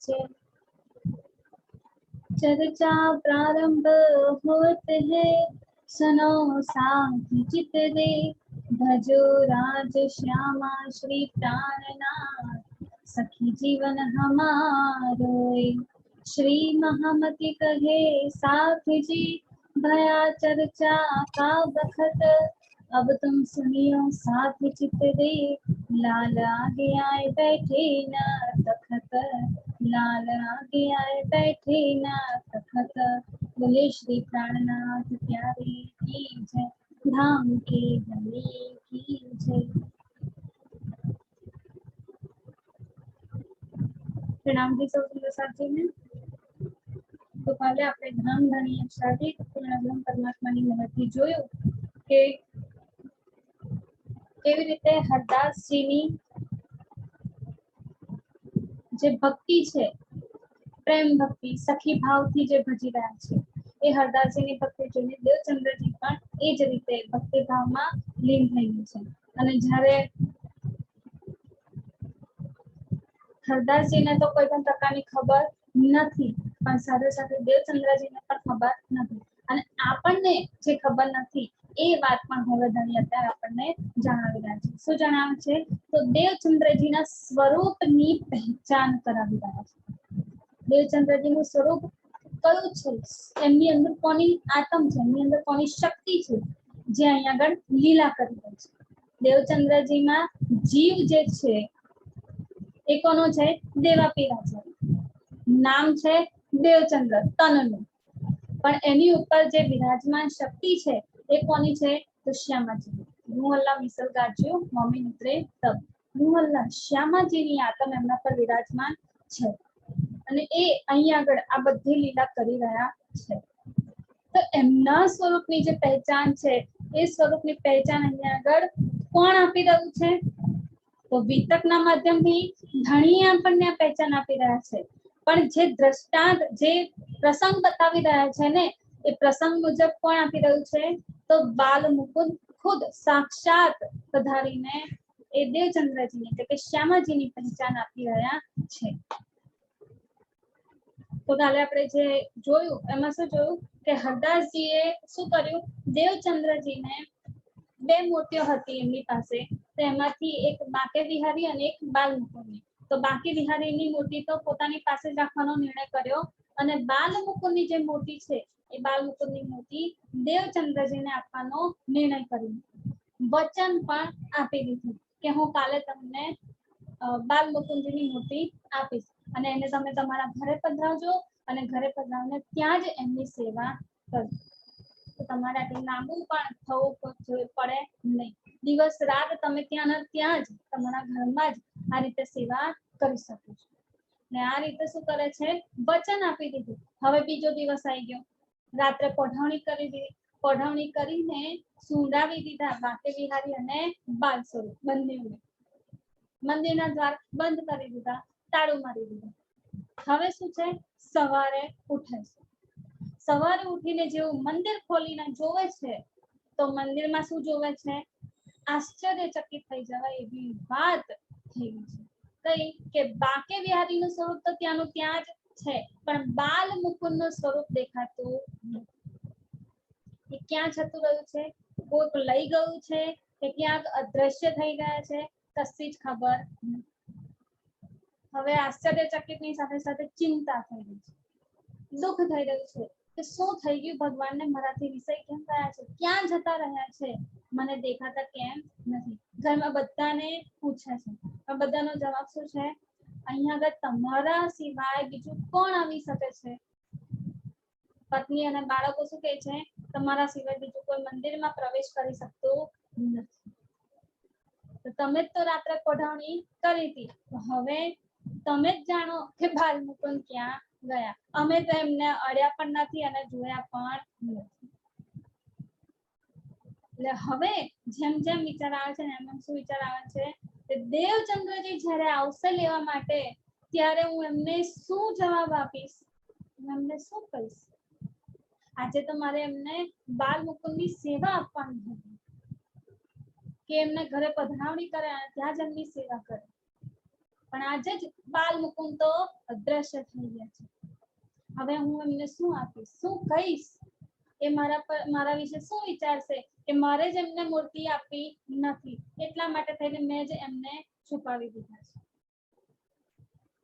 जय। चर्चा प्रारंभ होत है, सुनो साथी चित दे, भजो राज श्यामा श्री प्राणनाथ, सखी जीवन हमारो। श्री महामति कहे साथ जी, भया चर्चा का बखत, अब तुम सुनियो साथ चित दे, लाल आगे आए बैठे न तखत, लाल आगे आए बैठे न तखत। बोले श्री प्राणनाथ प्यारे की जय, धाम के भले की जय। प्रणाम जी सब साथी ने। तो काले આપણે ધ્યાન ધણી શારીરિક પૂર્ણ બ્રહ્મ પરમાત્માની મહત્વ જોયું કે કેવી રીતે હરદાસજીની જે ભક્તિ છે, પ્રેમ ભક્તિ સખી ભાવથી જે ભજી રહ્યા છે, એ હરદાસજીની ભક્તિ જોઈને દેવચંદ્રજી પણ એ જ રીતે ભક્તિ ભાવમાં લીન થઈ ગઈ છે। અને જ્યારે હરદાસજીને તો કોઈ પણ પ્રકારની ખબર નથી, પણ સાથે સાથે દેવચંદ્રજીને પણ ખબર નથી, અને આપણને જે ખબર નથી એ વાત પણ હવે ધણી અત્યારે આપણને જણાવી રહ્યા છે। શું જણાવે છે? તો દેવચંદ્રજીના સ્વરૂપની પહેચાન કરાવી રહ્યા છે। દેવચંદ્રજીનું સ્વરૂપ કયું છે, એમની અંદર કોની આત્મ છે, એમની અંદર કોની શક્તિ છે, જે અહીંયા આગળ લીલા કરી રહી છે। દેવચંદ્રજીમાં જીવ જે છે એ કોનો છે? દેવાપી રાજા, નામ છે દેવચંદ્ર તનનું, પણ એની ઉપર જે વિરાજમાન શક્તિ છે એ કોની છે? તો શ્યામાજી। રૂહલ્લા મિસલ ગાજ્યો મમ્મી ઉતરે તબ, રૂહલ્લા શ્યામાજીની આત્મ એમના પર વિરાજમાન છે, અને એ અહીંયા આગળ આ બધી લીલા કરી રહ્યા છે। તો એમના સ્વરૂપની જે પહેચાન છે, એ સ્વરૂપની પહેચાન અહીંયા આગળ કોણ આપી રહ્યું છે? તો વિતકના માધ્યમથી ધણી આપણને આ પહેચાન આપી રહ્યા છે, પણ જે દ્રષ્ટાંત જે પ્રસંગ બતાવી રહ્યા છે ને, એ પ્રસંગ મુજબ કોણ આપી રહ્યું છે? તો બાલ મુકુંદ ખુદ સાક્ષાત પધારીને એ દેવચંદ્રજીની એટલે કે શ્યામાજીની પહેચાન આપી રહ્યા છે। તો કાલે આપણે જે જોયું એમાં શું જોયું કે હરદાસજીએ શું કર્યું? દેવચંદ્રજીને બે મૂર્તિઓ હતી એમની પાસે, તો એમાંથી એક બાકે વિહારી અને એક બાલ મુકુંદની। તો બાકી વિહારીની મૂર્તિ તો પોતાની પાસે જ રાખવાનો નિર્ણય કર્યો, અને બાલ મુકુંદની જે મૂર્તિ છે એ બાલ મુકુંદની મૂર્તિ દેવચંદ્રજીને આપવાનો નિર્ણય કર્યો। વચન પણ આપી દીધું કે હું કાલે તમને બાલ મુકુંદની મૂર્તિ આપીશ, અને એને તમે તમારા ઘરે પધરાવજો, અને ઘરે પધરાવીને ત્યાં જ એમની સેવા કરજો। તો તમારે આટલું લાંબુ પણ થવું પડે નહીં, દિવસ રાત તમે ત્યાં જ તમારા ઘરમાં જ આ રીતે સેવા કરી શકો છો। ને આ રીતે શું કરે છે? વચન આપી દીધું। હવે બીજો દિવસ આવી ગયો, રાત્રે પઢાવણી કરી દીધી, પઢાવણી કરીને સુંડાવી દીધા બાકે વિહારી અને બાલ સ્વરૂપ બંનેને, મંદિરના દ્વાર બંધ કરી દીધા, તાળું મારી દીધું। હવે શું છે? સવારે ઉઠે છે, સવારે ઉઠીને જેવું મંદિર ખોલીને જોવે છે, તો મંદિરમાં શું જોવે છે? આશ્ચર્યચકિત થઈ જવાય એવી વાત થઈ ગઈ છે। કઈ કે બાકે વિહારીનું સ્વરૂપ તો ત્યાંનું ત્યાં જ છે, પણ બાલ મુકુંદનું સ્વરૂપ દેખાતું નથી। એ ક્યાં જતું રહ્યું છે? કોઈક લઈ ગયું છે કે ક્યાંક અદ્રશ્ય થઈ ગયા છે? કશી જ ખબર નથી। હવે આશ્ચર્યચકિતની સાથે સાથે ચિંતા થઈ ગઈ છે, દુઃખ થઈ રહ્યું છે કે શું થઈ ગયું? ભગવાનને મારાથી વિષય કેમ ગયા છે? ક્યાં જતા રહ્યા છે? મને દેખાતા કેમ નથી? ઘરમાં બધાને પૂછે છે, પણ બધાનો જવાબ શું છે? અહીંયા આગળ તમારા સિવાય બીજું કોણ આવી શકે છે? પત્ની અને બાળકો શું કહે છે? તમારા સિવાય બીજું કોઈ મંદિરમાં પ્રવેશ કરી શકતું નથી। તો તમે જ તો રાત્રે પઢાવણી કરી હતી, તો હવે તમે જ જાણો કે બાલ મુકુંદ ક્યાં ગયા। અમે તો એમને અડ્યા પણ નથી અને જોયા પણ નથી। એટલે હવે જેમ જેમ વિચાર આવે છે ને એમ શું વિચાર આવે છે કે દેવચંદ્રજી જ્યારે આવશે લેવા માટે, ત્યારે હું એમને શું જવાબ આપીશ? હું એમને શું કહીશ? આજે તો મારે એમને બાલ મુકુંદની સેવા આપવાની હતી કે એમને ઘરે પધરાવણી કરે અને ત્યાં જ એમની સેવા કરે, પણ આજે જ બાલ મુકુંદ તો અદ્રશ્ય થઈ ગયા છે. હવે હું એમને શું આપીશ, શું કહીશ, એ મારા વિશે શું વિચારશે કે મારે જ એમને મૂર્તિ આપી નથી, એટલા માટે થઈને મેં જ એમને છુપાવી દીધા છે.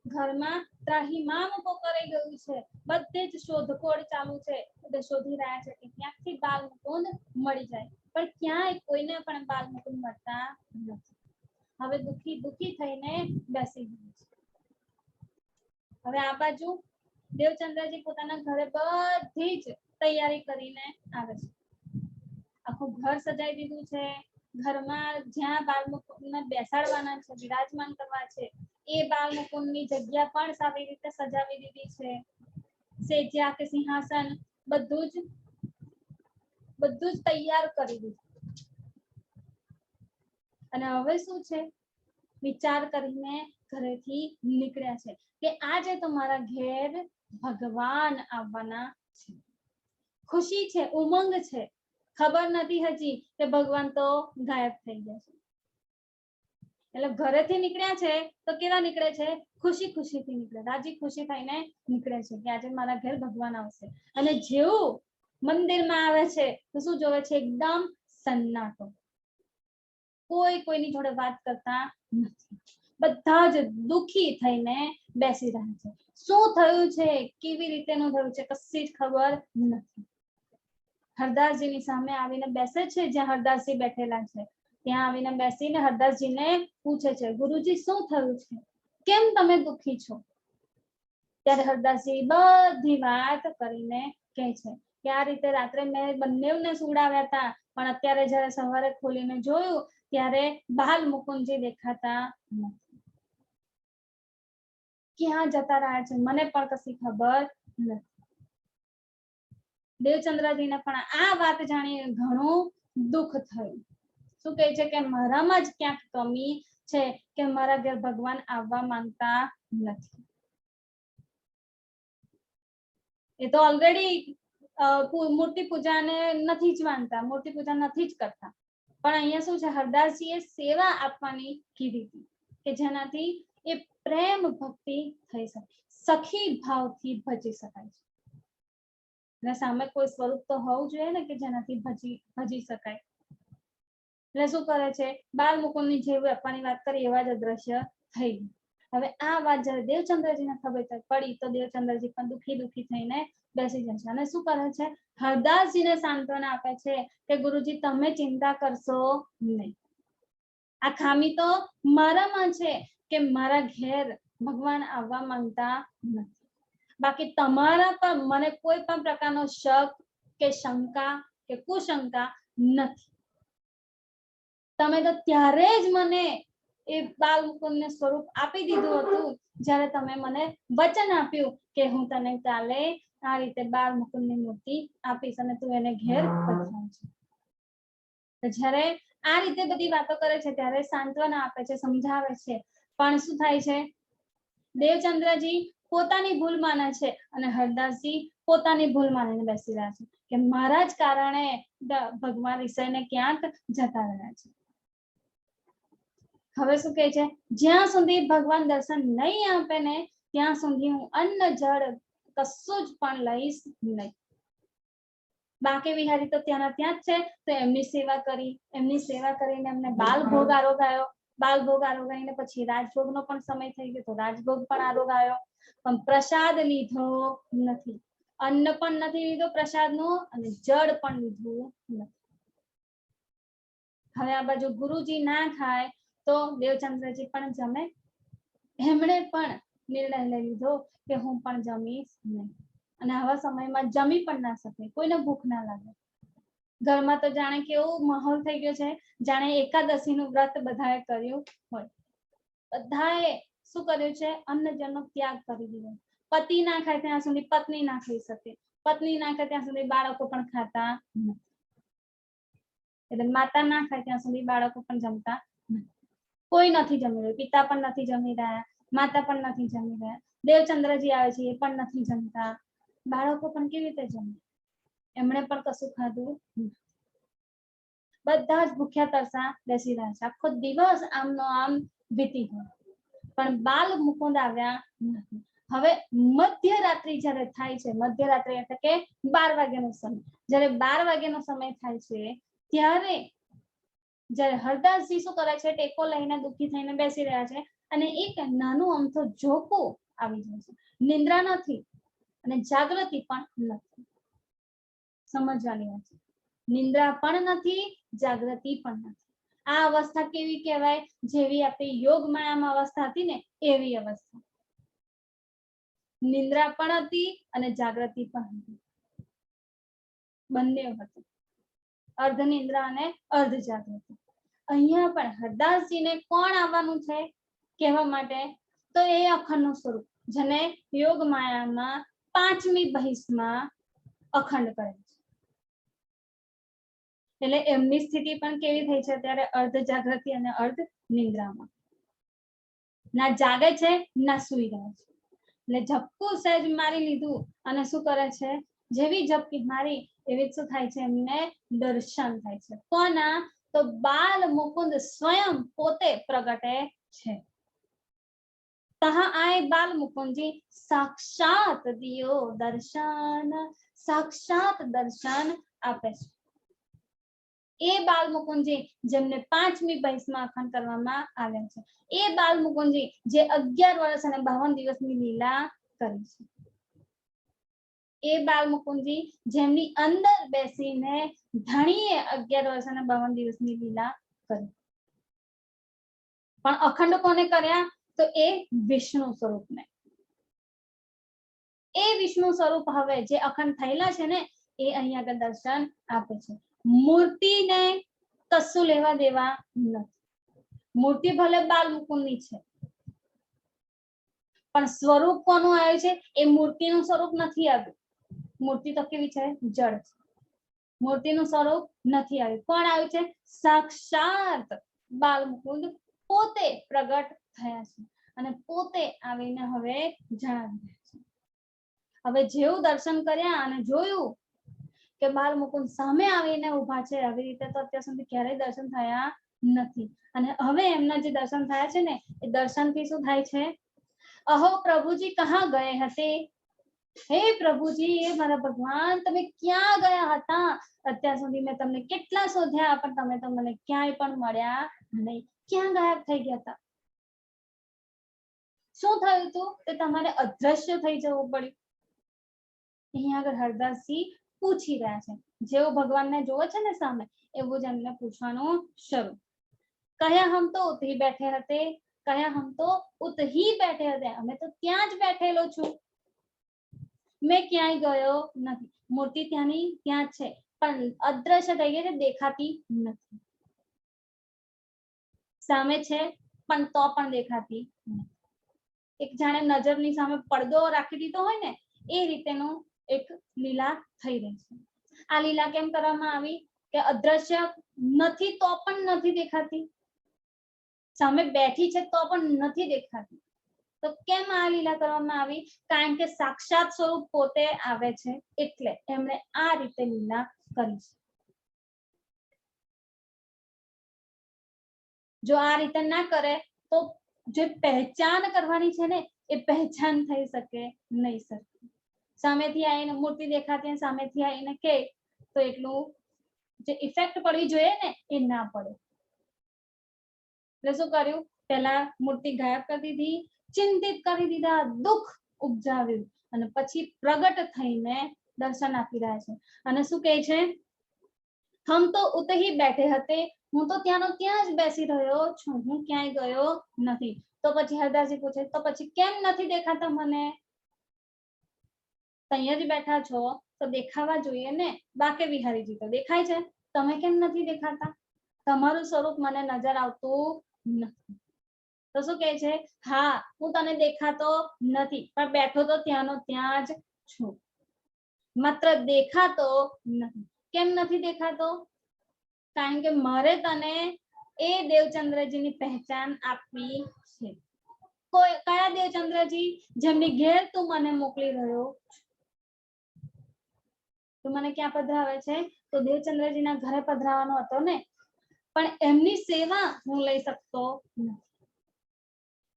ઘરમાં ત્રાહિમામ ઉભો કરી ગયું છે, બધે જ શોધખોળ ચાલુ છે, બધા શોધી રહ્યા છે કે ક્યાંકથી બાલ મુકુંદ મળી જાય, પણ ક્યાંય કોઈને પણ બાલ મુકુંદ મળતા નથી. હવે દુખી થઈને બેસી ગયું છે. હવે આ બાજુ દેવચંદ્રજી પોતાના ઘરે બધી જ તૈયારી કરીને આવે છે. આખું ઘર સજાઈ દીધું છે. ઘરમાં જ્યાં બાલ મુકુંદને બેસાડવાના છે, વિરાજમાન કરવા છે, એ બાલ મુકુંદની જગ્યા પણ સારી રીતે સજાવી દીધી છે. સેજ્યા કે સિંહાસન બધું જ તૈયાર કરી દીધું. અને હવે શું છે, વિચાર કરીને ઘરેથી નીકળ્યા છે કે આજે તો મારા ઘેર ભગવાન આવવાના છે. ખુશી છે, ઉમંગ છે. ખબર નથી હજી કે ભગવાન તો ગાયબ થઈ ગયા છે. એટલે ઘરેથી નીકળ્યા છે તો કેવા નીકળે છે, ખુશીથી નીકળે, રાજી ખુશી થઈને નીકળે છે કે આજે મારા ઘેર ભગવાન આવશે. અને જેવું મંદિરમાં આવે છે તો શું જોવે છે, એકદમ સન્નાટો. કોઈની જોડે વાત કરતા નથી. બધા જ દુખી થઈને બેસી રહ્યા છે. શું થયું છે, કેવી રીતેનું થયું છે, કશી જ ખબર નથી. હરદાસજીની સામે આવીને બેસે છે, જ્યાં હરદાસજી બેઠેલા છે ત્યાં આવીને બેસીને હરદાસજીને પૂછે છે, ગુરુજી શું થયું છે, કેમ તમે દુખી છો? ત્યારે હરદાસજી બધી વાત કરીને કહે છે કે આ રીતે રાત્રે મેં બંનેને સુવડાવ્યા હતા, પણ અત્યારે જ્યારે સવારે ખોલીને જોયું ત્યારે બાલ મુકુંદજી દેખાતા નથી. ક્યાં જતા રહ્યા છે મને પણ કશી ખબર નથી. દેવચંદ્રજીને પણ આ વાત જાણીને ઘણું દુઃખ થયું. શું કહે છે કે મારામાં જ ક્યાંક કમી છે કે મારા ઘેર ભગવાન આવવા માંગતા નથી. એ તો ઓલરેડી મૂર્તિ પૂજાને નથી જ માનતા, મૂર્તિ પૂજા નથી જ કરતા, પણ અહીંયા શું છે, હરદાસજીએ સેવા આપવાની કીધી હતી કે જેનાથી એ પ્રેમ ભક્તિ થઈ શકે, સખી ભાવથી ભજી શકાય છે. અને સામે કોઈ સ્વરૂપ તો હોવું જોઈએ ને કે જેનાથી ભજી શકાય. એટલે શું કરે છે, બાલ મુકુંદની જેવી આપવાની વાત કરી એવા જ અદ્રશ્ય થઈ ગયું. હવે આ વાત જયારે દેવચંદ્રજીને ખબર પડી તો દેવચંદ્રજી પણ દુખી થઈને બેસી જાય છે. અને શું કરે છે, હરદાસજીને સાંત્વના આપે છે કે ગુરુજી તમે ચિંતા કરશો નહીં, આ ખામી તો મારામાં છે કે મારા ઘેર ભગવાન આવવા માંગતા નથી. બાકી તમારા પર મને કોઈ પણ પ્રકારનો શક કે શંકા કે કુશંકા નથી. તમે તો ત્યારે જ મને એ બાલ મુકુંદને સ્વરૂપ આપી દીધું હતું જ્યારે તમે મને વચન આપ્યું કે હું તને કાલે આ રીતે બાલ મુકુંદની મૂર્તિ આપીશ અને તું એને ઘેર પધરાવજે. તો જ્યારે આ રીતે બધી વાતો કરે છે ત્યારે સાંત્વના આપે છે, સમજાવે છે, પણ શું થાય છે, દેવચંદ્રજી પોતાની ભૂલ માને છે અને હરદાસજી પોતાની ભૂલ માનીને બેસી રહ્યા છે કે મારા જ કારણે ભગવાન ઈશ્વરને ક્યાંક જતા રહ્યા છે. હવે શું કહે છે, જ્યાં સુધી ભગવાન દર્શન નહીં આપે ને ત્યાં સુધી હું અન્ન જળ કશું જ પણ લઈશ નહીં. બાકે વિહારી તો ત્યાંના ત્યાં જ છે, તો એમની સેવા કરીને એમને બાલ ભોગ આરોગાયો. બાલ ભોગ આરોગાઈને પછી રાજભોગનો પણ સમય થઈ ગયો તો રાજભોગ પણ આરોગાયો, પણ પ્રસાદ લીધો નથી. અન્ન પણ નથી લીધો પ્રસાદનું અને જળ પણ લીધું નથી. હવે આ બાજુ ગુરુજી ના ખાય તો દેવચંદ્રજી પણ જમે. એમણે પણ નિર્ણય લઈ લીધો કે હું પણ જમીશ નહીં. અને આવા સમયમાં જમી પણ ના શકે, કોઈને ભૂખ ના લાગે. ઘરમાં તો જાણે કેવો માહોલ થઈ ગયો છે, જાણે એકાદશીનું વ્રત બધાએ કર્યું હોય. બધાએ શું કર્યું છે, અન્ન જળનો ત્યાગ કરી દીધો. પતિ ના ખાય ત્યાં સુધી પત્ની ના ખાઈ શકે, પત્ની ના ખાય ત્યાં સુધી બાળકો પણ ખાતા નથી. એટલે માતા ના ખાય ત્યાં સુધી બાળકો પણ જમતા નથી. કોઈ નથી જમી રહ્યું, પિતા પણ નથી જમી રહ્યા, માતા પણ નથી જમી રહ્યા. દેવચંદ્રજી આવે છે એ પણ નથી જમતા. બાળકો પણ કેવી રીતે જમે, એમણે પણ કશું ખાધું નથી. બધા જ ભૂખ્યા તરસા બેસી રહ્યા છે. આખો દિવસ આમનો આમ વીતી ગયો. પણ બાલ મુકુંદ આવ્યા નથી. હવે મધ્યરાત્રિ જ્યારે થાય છે, મધ્યરાત્રિ એટલે કે 12 વાગ્યાનો સમય, જ્યારે 12 વાગ્યાનો સમય થાય છે ત્યારે જ્યારે હરદાસજી શું કરે છે, ટેકો લઈને દુઃખી થઈને બેસી રહ્યા છે અને એક નાનું અમથો ઝોકું આવી જાય છે. નિંદ્રા નથી અને જાગૃતિ પણ નથી. સમજવાની વાત છે, નિંદ્રા પણ નથી, જાગૃતિ પણ નથી. આ અવસ્થા કેવી કહેવાય? જેવી આપણી યોગ માયામાં અવસ્થા હતી ને એવી અવસ્થા. નિંદ્રા પણ હતી અને જાગૃતિ પણ હતી, બંને હતું, અર્ધ નિંદ્રા અને અર્ધ જાગૃતિ. અહીંયા પણ હરદાસજીને કોણ આવવાનું છે કહેવા માટે? તો એ અખંડનું સ્વરૂપ, જેને યોગ માયામાં 5મી બહિષ્માં અખંડ કરે છે. એટલે એમની સ્થિતિ પણ કેવી થઈ છે ત્યારે? અર્ધ જાગૃતિ અને અર્ધ નિંદ્રામાં. ના જાગે છે ના સુઈ રહ્યા છે. એટલે ઝપકું સહેજ મારી લીધું અને શું કરે છે? જેવી ઝપકી મારી એવી શું થાય છે? એમને દર્શન થાય છે. કોના? તો બાલ મુકુંદ સ્વયં પોતે પ્રગટે છે. कहाँ आए बाल मुकुंद जी? साक्षात दियो दर्शन, साक्षात दर्शन આપે છે. એ બાલ મુકુંદજી જેમને 5મી બહિષ્માં અખંડ કરવામાં આવ્યા છે, એ બાલ મુકુંદજી જે 11 વર્ષ અને 52 દિવસની લીલા કરી છે, એ બાલ મુકુંદજી જેમની અંદર બેસીને ધણીએ 11 વર્ષ અને 52 દિવસની લીલા કરી. પણ અખંડ કોને કર્યા? તો એ વિષ્ણુ સ્વરૂપને. એ વિષ્ણુ સ્વરૂપ હવે જે અખંડ થયેલા છે ને એ અહીંયા આગળ દર્શન આપે છે. મૂર્તિને કશું લેવા દેવા નથી. મૂર્તિ ભલે બાલ મુકુંદની છે પણ સ્વરૂપ કોનું આવ્યું છે? એ મૂર્તિનું સ્વરૂપ નથી આવ્યું. મૂર્તિ તો કેવી છે? જળ છે. મૂર્તિનું સ્વરૂપ નથી આવ્યું. કોણ આવ્યું છે? સાક્ષાત બાલ મુકુંદ પોતે પ્રગટ થયા છે અને પોતે આવીને હવે જણાવી રહ્યા છે. હવે જેવું દર્શન કર્યા અને જોયું કે બાલ મુકુંદ સામે આવીને ઉભા છે, આવી રીતે તો અત્યાર સુધી ક્યારેય દર્શન થયા નથી. અને હવે એમના જે દર્શન થયા છે ને એ દર્શનથી શું થાય છે? અહો પ્રભુજી કહા ગયે હતે? હે પ્રભુજી, એ મારા ભગવાન તમે ક્યાં ગયા હતા? અત્યાર સુધી મેં તમને કેટલા શોધ્યા પણ તમે તો મને ક્યાંય પણ મળ્યા નહીં. ક્યાં ગાયબ થઈ ગયા હતા? શું થયું હતું કે તમારે અદ્રશ્ય થઈ જવું પડ્યું? અહીંયા આગળ હરદાસજી પૂછી રહ્યા છે. જેવું ભગવાનને જોવે છે ને સામે એવું જ એમને પૂછવાનું શરૂ. કયા હમ તો ઉતહી બેઠે હતે? કયા હમ તો ઉતહી બેઠે હતે? અમે તો ત્યાં જ બેઠેલો છું, મેં ક્યાંય ગયો નથી. મૂર્તિ ત્યાંની ત્યાં જ છે પણ અદ્રશ્ય થઈ ગઈ છે, દેખાતી નથી. સામે છે પણ તો પણ દેખાતી નથી. એક જાણે નજરની સામે પડદો રાખી દીધો હોય ને એ રીતેનું એક લીલા થઈ રહી છે. આ લીલા કેમ કરવામાં આવી? કે અદ્રશ્ય નથી તો પણ નથી દેખાતી, સામે બેઠી છે તો પણ નથી દેખાતી. તો કેમ આ લીલા કરવામાં આવી? કારણ કે સાક્ષાત સ્વરૂપ પોતે આવે છે એટલે એમણે આ રીતે લીલા કરી છે. જો આ રીતે ના કરે તો જે પહેચાન કરવાની છે ને એ પહેચાન થઈ શકે નહીં. સરખી સામેથી આવીને મૂર્તિ દેખાતી સામેથી આવીને કે તો એટલું જે ઇફેક્ટ પડવી જોઈએ ને એ ના પડે. એટલે શું કર્યું? પહેલા મૂર્તિ ગાયબ કરી દીધી, ચિંતિત કરી દીધા, દુઃખ ઉપજાવ્યું અને પછી પ્રગટ થઈને દર્શન આપી રહ્યા છે. અને શું કહે છે? હમ તો ઉતહી બેઠે હતે, હું તો ત્યાંનો ત્યાં જ બેસી રહ્યો છું, હું ક્યાંય ગયો નથી. તો પછી હરદાસજી પૂછે તો પછી કેમ નથી દેખાતા મને? ત્યાં જ બેઠા છો તો દેખાવા જોઈએ ને. બાકે વિહારીજી તો દેખાય છે, તમે કેમ નથી દેખાતા? તમારું સ્વરૂપ મને નજર આવતું નથી. તો શું કહે છે? હા હું તને દેખાતો નથી પણ બેઠો તો ત્યાંનો ત્યાં જ છું, માત્ર દેખાતો નથી. કેમ નથી દેખાતો? કારણ કે મારે તને એ દેવચંદ્રજીની પહેચાન આપવી છે. કોઈ કયા દેવચંદ્રજી? જેમની ઘેર તું મને મોકલી રહ્યો. તું મને ક્યાં પધરાવે છે? તો દેવચંદ્રજીના ઘરે પધરાવાનો હતો ને, પણ એમની સેવા હું લઈ શકતો નથી.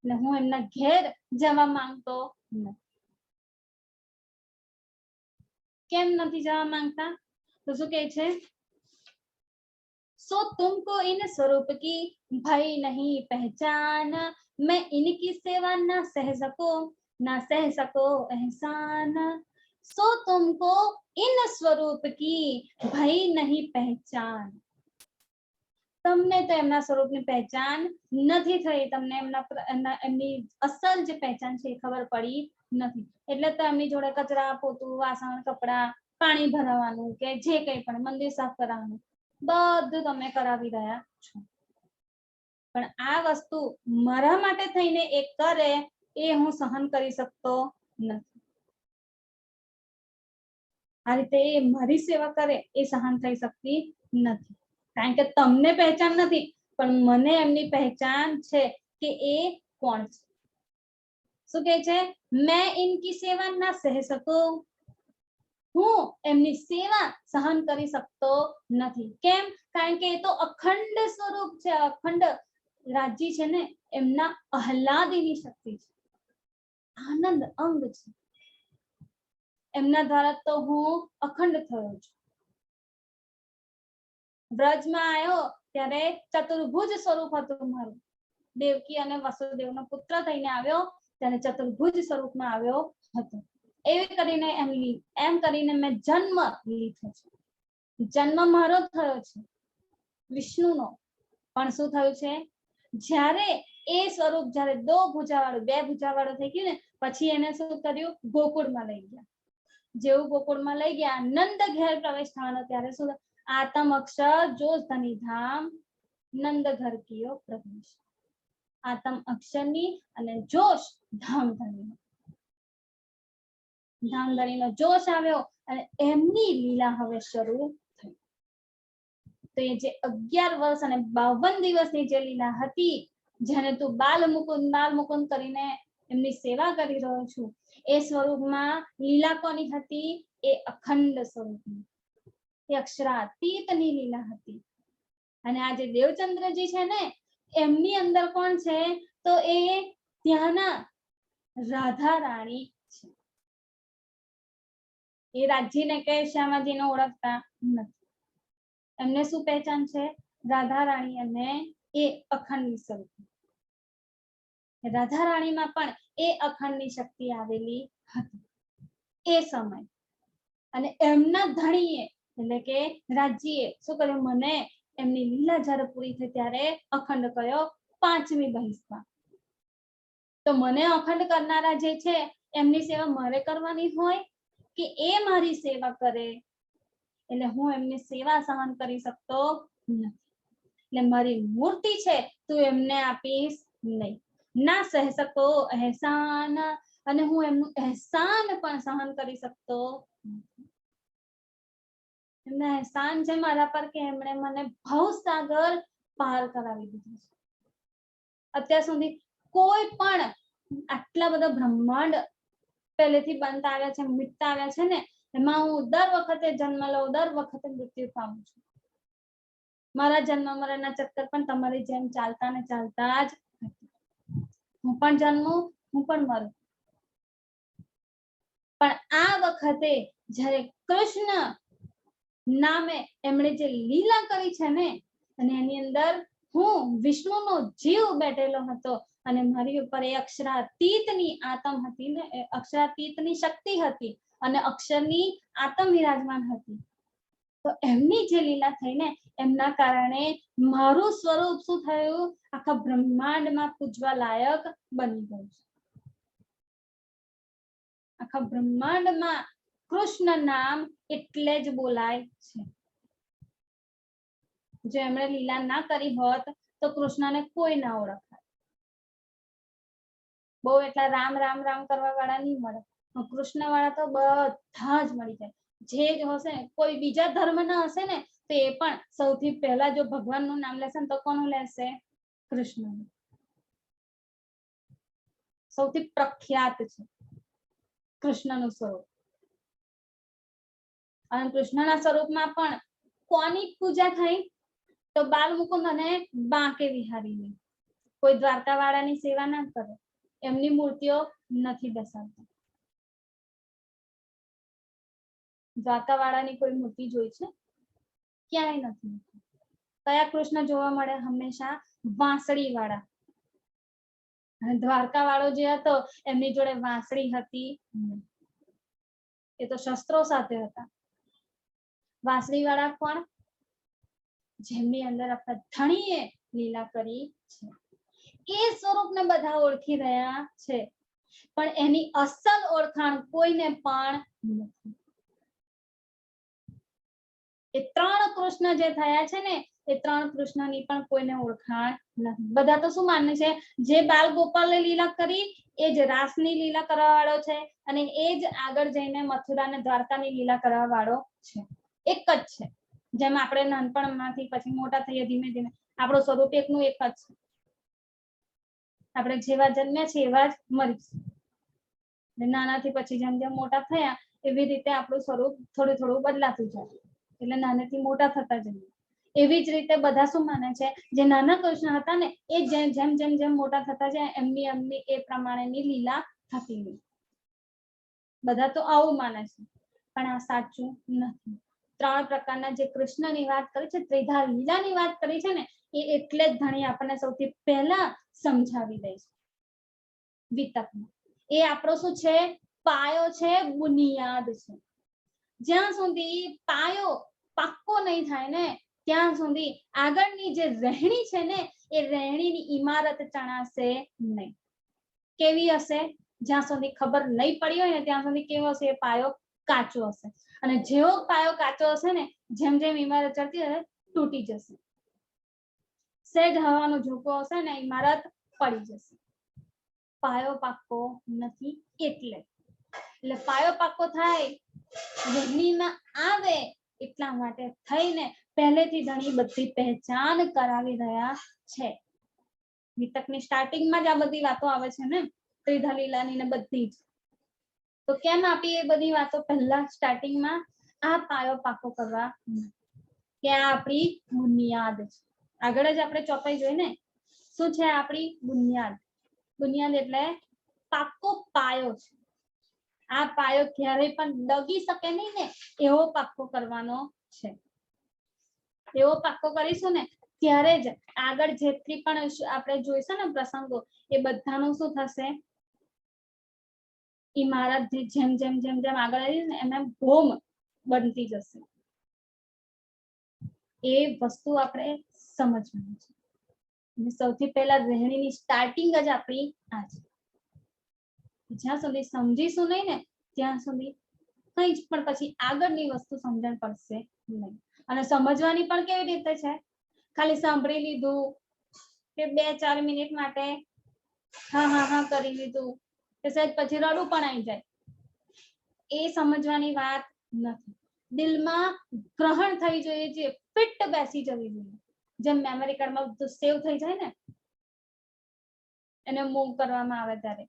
ને હું એમના ઘેર જવા માંગતો નથી. કેમ નથી જવા માંગતા? તો શું કહે છે? सो तुमको इन स्वरूप की भय नहीं पहचान, मैं इनकी सेवा ना सह सको एहसान. सो तुमको इन स्वरूप की भय नहीं पहचान. તમને તો એમના સ્વરૂપની પહેચાન નથી થઈ, તમને એમની અસલ જે પહેચાન છે એ ખબર પડી નથી. એટલે તો એમની જોડે કચરા, પોતું, વાસણ, કપડા, પાણી ભરાવાનું કે જે કંઈ પણ મંદિર સાફ કરાવવાનું બધું તમે કરાવી રહ્યા છો. પણ આ વસ્તુ મારા માટે થઈને એ કરે એ હું સહન કરી શકતો નથી. આ રીતે એ મારી સેવા કરે એ સહન થઈ શકતી નથી. કારણ કે તમને પહેચાન નથી, પણ મને એમની પહેચાન છે કે એ કોણ છે. શું કહે છે? મેં ઇનકી સેવા ના સહ શકું, હું એમની સેવા સહન કરી શકતો નથી. કેમ? કારણ કે એ તો અખંડ સ્વરૂપ છે, અખંડ રાજ્ય છે ને, એમના આહલાદીની શક્તિ છે, આનંદ અંગ છે. એમના દ્વારા તો હું અખંડ થયો છું. વ્રજમાં આવ્યો ત્યારે ચતુર્ભુજ સ્વરૂપ હતું મારું. દેવકી અને વસુદેવનો પુત્ર થઈને આવ્યો ત્યારે ચતુર્ભુજ સ્વરૂપમાં આવ્યો હતો. એવી કરીને એમ કરીને મેં જન્મ લીધો છે. જન્મ મારો થયો છે વિષ્ણુનો. પણ શું થયું છે? જ્યારે એ સ્વરૂપ જ્યારે બે ભુજાવાળું થઈ ગયું ને, પછી એને શું કર્યું? ગોકુળમાં લઈ ગયા. જેવું ગોકુળમાં લઈ ગયા, નંદ ઘેર પ્રવેશ થવાનો ત્યારે શું? આતમ અક્ષર જોશ ધની ધામ નંદ ઘર કિયો પ્રવેશ. આતમ અક્ષરની અને જોશ ધામધણીનો જોશ આવ્યો અને એમની લીલા હવે શરૂ થઈ. તો એ જે 11 વર્ષ અને 52 દિવસની જે લીલા હતી, જેને તું બાલ મુકુંદ કરીને એમની સેવા કરી રહ્યો છું, એ સ્વરૂપમાં લીલા કોની હતી? એ અખંડ સ્વરૂપની, એ અક્ષરાતીતની લીલા હતી. અને આ જે દેવચંદ્રજી છે ને, એમની અંદર કોણ છે? તો એ ત્યાંના રાધા રાણી છે. એ રાજ્યને કે શ્યામાજીને ઓળખતા નથી. એમને શું પહેચાન છે? રાધા રાણી અને એ અખંડ સ્વરૂપ. રાધા રાણીમાં પણ એ અખંડની શક્તિ આવેલી હતી એ સમય. અને એમના ધણીએ એટલે કે રાજ્યએ શું કર્યું? મને એમની લીલા જ્યારે પૂરી થઈ ત્યારે અખંડ કયો? 5મી બહિષ્માં. તો મને અખંડ કરનારા જે છે એમની સેવા મારે કરવાની હોય કે એ મારી સેવા કરે? એટલે હું એમની સેવા સહન કરી શકતો નથી. એટલે મારી મૂર્તિ છે તું એમને આપીશ નહીં. ના સહ શકો એહસાન, અને હું એમનું એહસાન પણ સહન કરી શકતો નથી. એમના એહસાન છે મારા પર કે એમણે મને ભવસાગર પાર કરાવી દીધું છે. અત્યાર સુધી કોઈ પણ આટલા બધા બ્રહ્માંડ પહેલેથી બનતા આવ્યા છે, મિટતા આવ્યા છે ને, એમાં હું દર વખતે જન્મ લઉં, દર વખતે મૃત્યુ પામું છું. મારા જન્મ મરણના ચક્કર પણ તમારી જેમ ચાલતા જ હું પણ જન્મું, હું પણ મરું. પણ આ વખતે જ્યારે કૃષ્ણ નામે એમણે જે લીલા કરી છે ને, અને એની અંદર હું વિષ્ણુનો જીવ બેઠેલો હતો અને મારી ઉપર એ અક્ષરાતીતની આત્મ હતી ને, અક્ષરાતીતની શક્તિ હતી અને અક્ષરની આત્મ વિરાજમાન હતી. તો એમની જે લીલા થઈ ને, એમના કારણે મારું સ્વરૂપ શું થયું? આખા બ્રહ્માંડમાં પૂજવા લાયક બની ગયું છે. આખા બ્રહ્માંડમાં કૃષ્ણ નામ એટલે જ બોલાય છે. જો એમણે લીલા ના કરી હોત તો કૃષ્ણને કોઈ ના ઓળખાય. બહુ એટલા રામ રામ રામ કરવા વાળા નહીં મળે, કૃષ્ણ વાળા તો બધા જ મળી જાય. જે જ હશે, કોઈ બીજા ધર્મ ના હશે ને, તો એ પણ સૌથી પહેલા જો ભગવાનનું નામ લેશે ને તો કોનું લેશે? કૃષ્ણનું. સૌથી પ્રખ્યાત છે કૃષ્ણનું સ્વરૂપ. અને કૃષ્ણના સ્વરૂપમાં પણ કોની પૂજા થઈ? તો બાલ મુકુંદ અને બાંકે વિહારીની. કોઈ દ્વારકા વાળાની સેવા ના કરે, એમની મૂર્તિઓ નથી બેસાડતા. દ્વારકા વાળાની કોઈ મૂર્તિ જોઈ છે? ક્યાંય નથી. કયા કૃષ્ણ જોવા મળે? હંમેશા વાંસળી વાળા. દ્વારકા વાળો જે હતો એમની જોડે વાંસળી હતી નહીં. એ તો શસ્ત્રો સાથે હતા. વાંસળી વાળા કોણ? જેમની અંદર આપણા ધણીએ લીલા કરી છે. એ સ્વરૂપને બધા ઓળખી રહ્યા છે, પણ એની અસલ ઓળખાણ કોઈને પણ નથી. એ ત્રણ કૃષ્ણ જે થયા છે ને, એ ત્રણ કૃષ્ણની પણ કોઈને ઓળખાણ નથી. બધા તો શું માને છે, જે બાલ ગોપાલે લીલા કરી એ જ રાસની લીલા કરવા વાળો છે, અને એ જ આગળ જઈને મથુરા અને દ્વારકાની લીલા કરવા વાળો છે. એક જ છે. જેમ આપણે નાનપણમાંથી પછી મોટા થઈએ ધીમે ધીમે આપણું સ્વરૂપ એકનું એક જ છે. આપણે જેવા જન્મ્યા છે એવા જ મરીશું. નાનાથી પછી જેમ જેમ મોટા થયા એવી રીતે આપણું સ્વરૂપ થોડું થોડું બદલાતું જાય, એટલે નાનેથી મોટા થતા જઈએ. એવી જ રીતે બધા શું માને છે, જે નાના કૃષ્ણ હતા ને એ જેમ જેમ જેમ જેમ મોટા થતા જાય એમની એમની એ પ્રમાણેની લીલા થતી ગઈ. બધા તો આવું માને છે, પણ આ સાચું નથી. ત્રણ પ્રકારના જે કૃષ્ણની વાત કરી છે, ત્રિધા લીલાની વાત કરી છે ને, એ એટલે જ ધણી આપણને સૌથી પહેલા સમજાવી દે છે વિતકમાં. એ આપણો શું છે? પાયો છે, બુનિયાદ છે. જ્યાં સુધી પાયો પાક્કો નહીં થાય ને ત્યાં સુધી આગળની જે રહેણી છે ને એ રહેણીની ઇમારત ચણાશે નહીં. કેવી હશે? જ્યાં સુધી ખબર નહીં પડી હોય ને ત્યાં સુધી કેવો હશે? એ પાયો કાચો હશે. અને જેવો પાયો કાચો હશે ને જેમ જેમ ઇમારત ચડતી હશે તૂટી જશે. સહેજ હવાનો ઝોકો હશે ને ઇમારત પડી જશે. પાયો પાક્કો નથી એટલે પાયો પાક્કો થાય, રહેણીમાં આવે એટલા માટે થઈને પહેલેથી ધણી બધી પહેચાન કરાવી રહ્યા છે. વિતકની સ્ટાર્ટિંગમાં જ આ બધી વાતો આવે છે ને, ત્રિધા લીલાની ને બધી જ. તો કેમ આપી એ બધી વાતો પહેલા સ્ટાર્ટિંગમાં? આ પાયો પાકો કરવા કે આ આપણી બુનિયાદ છે. આગળ જ આપણે ચોપાઈ જોઈ ને, શું છે આપણી બુનિયાદ? બુનિયાદ એટલે પાકો પાયો છે. આ પાયો ક્યારેય પણ ડગી શકે નહીં ને એવો પાક્કો કરવાનો છે. એવો પાક્કો કરીશું ને ત્યારે જ આગળ જેટલી પણ આપણે જોઈશું ને પ્રસંગો એ બધાનું શું થશે? ઇમારત જેમ જેમ જેમ જેમ આગળ આવી ને એમ ભોમ બનતી જશે. એ વસ્તુ આપણે સમજવાની છે. અને સૌથી પહેલા રહેણીની સ્ટાર્ટિંગ જ આપણી આ છે. જ્યાં સુધી સમજીશું નહીં ને ત્યાં સુધી કઈ જ પણ પછી આગળની વસ્તુ સમજણ પડશે નહીં. અને સમજવાની પણ કેવી રીતે છે? ખાલી સાંભળી લીધું કે 2-4 મિનિટ માટે હા હા હા કરી લીધું કે સહેજ પછી રડું પણ આવી જાય, એ સમજવાની વાત નથી. દિલમાં ગ્રહણ થઈ જોઈએ છે, ફિટ બેસી જવી જોઈએ. જેમ મેમરી કાર્ડમાં બધું સેવ થઈ જાય ને, એને મૂવ કરવામાં આવે ત્યારે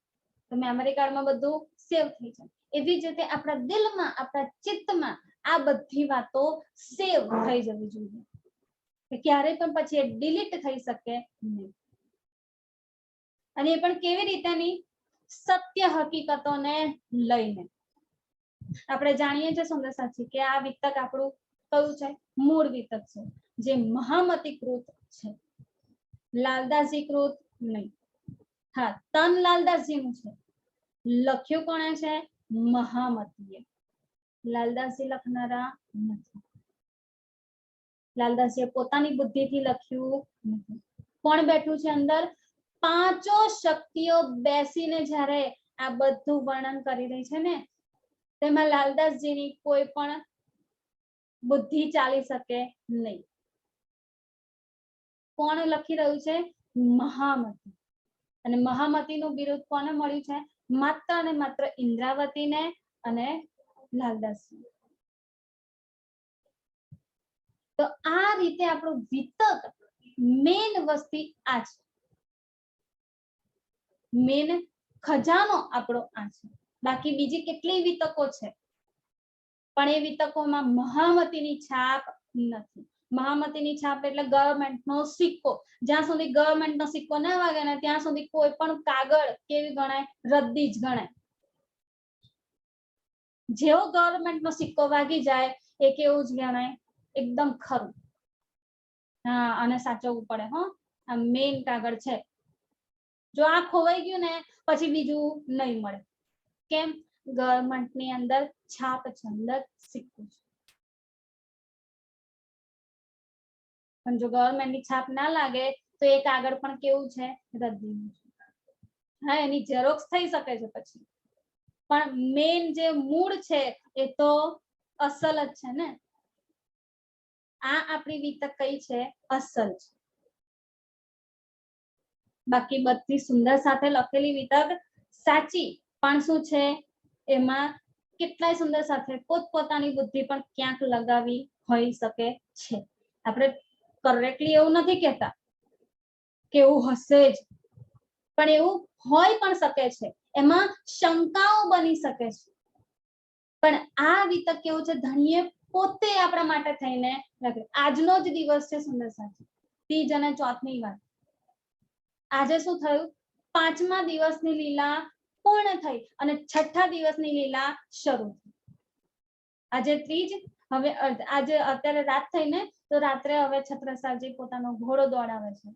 તો મેમરી કાર્ડમાં બધું સેવ થઈ જાય. એવી જ રીતે આપણા દિલમાં, આપણા ચિત્તમાં આ બધી વાતો સેવ થઈ જવી જોઈએ કે ક્યારેય પણ પછી એ ડિલીટ થઈ શકે નહીં. અને એ પણ કેવી રીતેની? સત્ય હકીકતોને લઈને. આપણે જાણીએ છીએ સુંદર સાચી કે આ વિતક આપણું કયું છે? મૂળ વિતક છે, જે મહામતીકૃત છે. લાલદાસજી કૃત નહીં. હા, તન લાલદાસજી નું છે. લખ્યું કોણે છે? મહામતીએ. લાલદાસજી લખનારા નથી. લાલદાસજીએ પોતાની બુદ્ધિથી લખ્યું નથી. કોણ બેઠું છે અંદર? પાંચો શક્તિઓ બેસીને જ્યારે આ બધું વર્ણન કરી રહી છે ને તેમાં લાલદાસજીની કોઈ પણ બુદ્ધિ ચાલી શકે નહીં. કોણ લખી રહ્યું છે? મહામતી. અને મહામતીનું બિરુદ કોને મળ્યું છે? માત્ર અને માત્ર ઇન્દ્રાવતીને અને લાલદાસજી. તો આ રીતે આપણું વિતક મેન વસ્તી આ છે. મેન ખજાનો આપણો આ છે. બાકી બીજી કેટલી વિતકો છે પણ એ વિતકોમાં મહામતીની છાપ નથી. મહામતીની છાપ એટલે ગવર્મેન્ટનો સિક્કો. જ્યાં સુધી ગવર્મેન્ટનો સિક્કો ના વાગે ને ત્યાં સુધી કોઈ પણ કાગળ કેવી ગણાય? રદ્દી જ ગણાય. જેવો ગવર્મેન્ટનો સિક્કો વાગી જાય એ કેવું જ ગણાય? એકદમ ખરું. હા, અને સાચવવું પડે. હો, આ મેઇન કાગળ છે. જો આ ખોવાઈ ગયું ને પછી બીજું નહીં મળે. કેમ? ગવર્મેન્ટની અંદર છાપ છે, અંદર સિક્કો છે. પણ જો ગવર્મેન્ટની છાપ ના લાગે તો એ કાગળ પણ કેવું છે? રદ્દીનું છે. હા, એની ઝેરોક્સ થઈ શકે છે પછી, પણ મેઇન જે મૂળ છે એ તો અસલ જ છે ને. આ આપણી વિતક કઈ છે? અસલ છે. બાકી બધી સુંદર સાથે લખેલી વિતક સાચી, પણ શું છે એમાં કેટલાય સુંદર સાથે પોતપોતાની બુદ્ધિ પણ ક્યાંક લગાવી હોઈ શકે છે. આપણે કરેક્ટલી એવું નથી કહેતા કે એવું હશે જ, પણ એવું હોય પણ શકે છે. એમાં શંકાઓ બની શકે છે. પણ આ વિતક કેવું છે? ધણીએ પોતે આપણા માટે થઈને લખે. આજનો જ દિવસ છે સુંદર સાથી, ત્રીજ અને ચોથની વાત. આજે શું થયું? 5મા દિવસની લીલા પૂર્ણ થઈ અને 6ઠા દિવસની લીલા શરૂ થઈ. આજે ત્રીજ, હવે આજે અત્યારે રાત થઈ ને, તો રાત્રે હવે છત્રસાલજી પોતાનો ઘોડો દોડાવે છે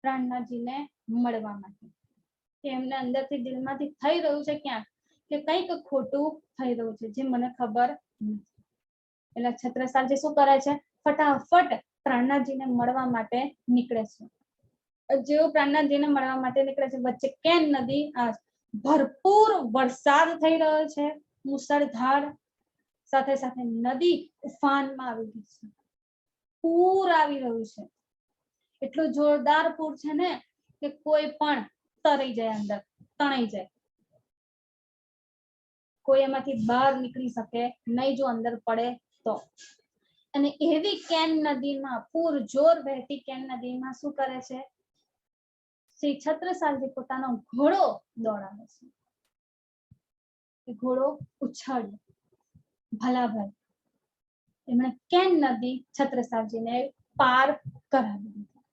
પ્રાણનાથજીને મળવા માટે. એમને અંદરથી દિલમાંથી થઈ રહ્યું છે ક્યાંક કે કંઈક ખોટું થઈ રહ્યું છે જે મને ખબર નથી. એટલે છત્રસાલજી શું કરે છે? ફટાફટ પ્રાણનાથજીને મળવા માટે નીકળે છે. જેવો પ્રાણનાથજીને મળવા માટે નીકળે છે, વચ્ચે કેન નદી ભરપૂર વરસાદ થઈ રહ્યો છે, મુસળધાર. સાથે સાથે નદી ઉફાનમાં આવી ગઈ છે, પૂર આવી રહ્યું છે. એટલું જોરદાર પૂર છે ને કે કોઈ પણ તરી જાય, અંદર તણાઈ જાય. કોઈ એમાંથી બહાર નીકળી શકે નહીં જો અંદર પડે તો. અને એવી કેન નદીમાં, પૂરજોર વહેતી કેન નદીમાં શું કરે છે? શ્રી છત્રસાલજી પોતાનો ઘોડો દોડાવે છે. ઘોડો ઉછાળ્યો. ભલાભાઈ એમણે કેન નદી છત્રસાલજીને પાર કરાવી દીધી.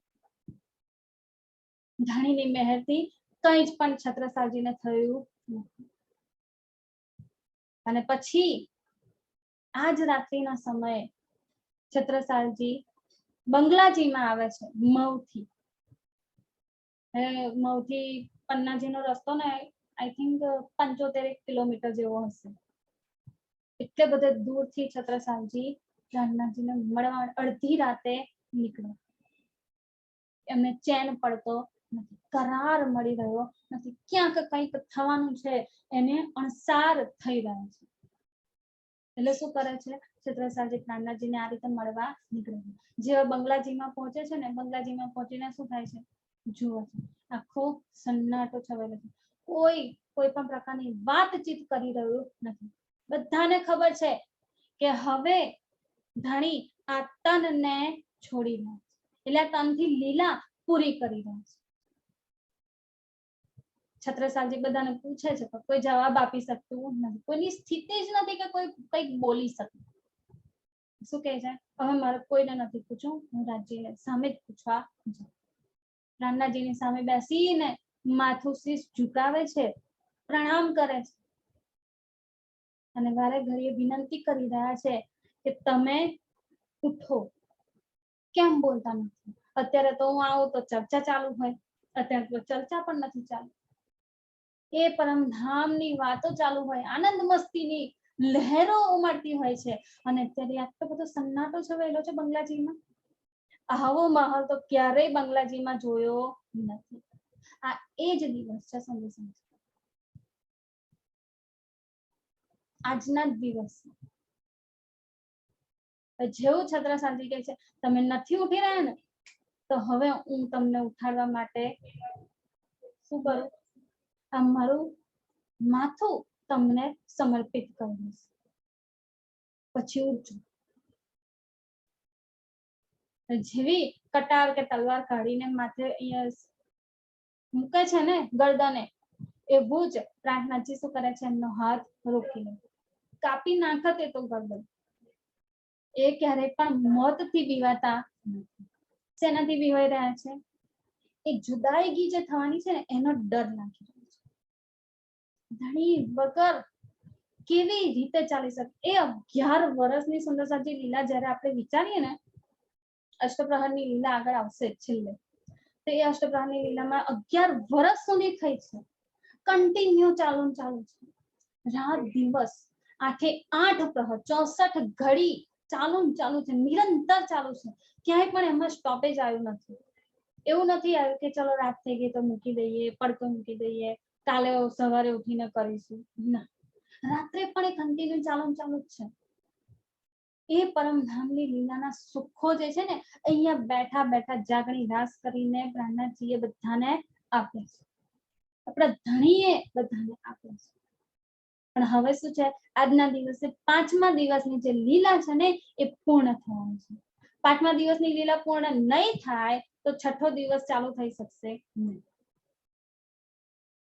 ધણીની મહેરથી કંઈ જ પણ છત્રસાલજીને થયું નથી. અને પછી આજ રાત્રિના સમયે છત્રસાલજી બંગલાજીમાં આવે છે મઉથી. મઉથી પન્નાજીનો રસ્તો ને આઈ થિંક 75 કિલોમીટર જેવો હશે. એટલે બધે દૂરથી છત્રસાલજી પ્રાણનાથજીને મળવા અડધી રાતે નીકળે. એમને ચેન પડતો નથી, કરાર મળી રહ્યો નથી, ક્યાંક કંઈક થવાનું છે એને અણસાર થઈ રહ્યા છે. એટલે શું કરે છે? છત્રસાલજી પ્રાણનાથજીને આ રીતે મળવા નીકળે છે. જેવા બંગલાજીમાં પહોંચે છે ને, બંગલાજીમાં પહોંચીને શું થાય છે? જુઓ છે, આખો સન્નાટો છવાયેલો છે. કોઈ પણ પ્રકારની વાતચીત કરી રહ્યું નથી. બધાને ખબર છે કે હવે ધણી આ તનને છોડી રહ્યા છે, એટલે આ તનથી લીલા પૂરી કરી રહ્યા છે. છત્રસાલજી બધાને પૂછે છે પણ કોઈ જવાબ આપી શકતું નથી. કોઈની સ્થિતિ જ નથી કે કોઈ કંઈક બોલી શકે. શું કહે છે? હવે મારે કોઈને નથી પૂછવું, હું રાજજીને સામે જ પૂછવા જાઉં. પ્રાણનાથજીની સામે બેસીને માથું શીશ ઝુકાવે છે, પ્રણામ કરે છે અને વારે ઘડીએ વિનંતી કરી રહ્યા છે કે તમે ઉઠો, કેમ બોલતા નથી? અત્યારે તો હું આવું તો ચર્ચા ચાલુ હોય, અત્યારે તો ચર્ચા પણ નથી ચાલુ. એ પરમધામની વાતો ચાલુ હોય, આનંદ મસ્તીની લહેરો ઉમળતી હોય છે, અને અત્યારે આટલો બધો સન્નાટો છવાયેલો છે બંગલાજીમાં. આવો માહોલ તો ક્યારેય બંગલાજીમાં જોયો નથી. આ એ જ દિવસ છે સંદેશા, આજના જ દિવસ. જેવું છત્રસાલજી કહે છે તમે નથી ઉઠી રહ્યા ને, તો હવે હું તમને ઉઠાડવા માટે શું કરું? આ મારું માથું તમને સમર્પિત કરી દઈશ, પછી ઉઠજો. જેવી કટાર કે તલવાર કાઢીને માથે અહીંયા મૂકે છે ને ગરદને, એવું જ પ્રાણનાથજી શું કરે છે? એમનો હાથ રોકી લે, કાપી નાખત એ તો ગરદન. એ ક્યારેય પણ મોતથી બીવાતા નથી. શેનાથી બીવાઈ રહ્યા છે? એ જુદાઈગી જે થવાની છે ને એનો ડર લાગી રહ્યો છે. ધણી વગર કેવી રીતે ચાલી શકે? એ 11 વર્ષની સુંદરસાજી લીલા જયારે આપણે વિચારીએ ને, અષ્ટપ્રહરની લીલા આગળ આવશે છેલ્લે, તો એ અષ્ટપ્રહરની લીલામાં 11 વર્ષ સુધી થઈ છે. કન્ટિન્યુ ચાલુ છે, રાત દિવસ 8 પ્રહર 64 ઘડી ચાલુ છે, નિરંતર ચાલુ છે. ક્યાંય પણ એમાં સ્ટોપેજ આવ્યું નથી. એવું નથી આવ્યું કે ચલો રાત થઈ ગઈ તો મૂકી દઈએ, પડતો મૂકી દઈએ, કાલે સવારે ઉઠીને કરીશું. ના, રાત્રે પણ એ કન્ટિન્યુ ચાલુ જ છે. એ પરમધામની લીલાના સુખો જે છે ને, અહીંયા બેઠા બેઠા જાગણી રાસ કરીને પ્રાણનાથજીએ બધાને આપ્યા છે. આપણા ધણીએ બધાને આપ્યા છે. પણ હવે શું છે, આજના દિવસે 5મા દિવસની જે લીલા છે ને એ પૂર્ણ થવાની છે. 5મા દિવસની લીલા પૂર્ણ નહીં થાય તો 6થો દિવસ ચાલુ થઈ શકશે નહીં.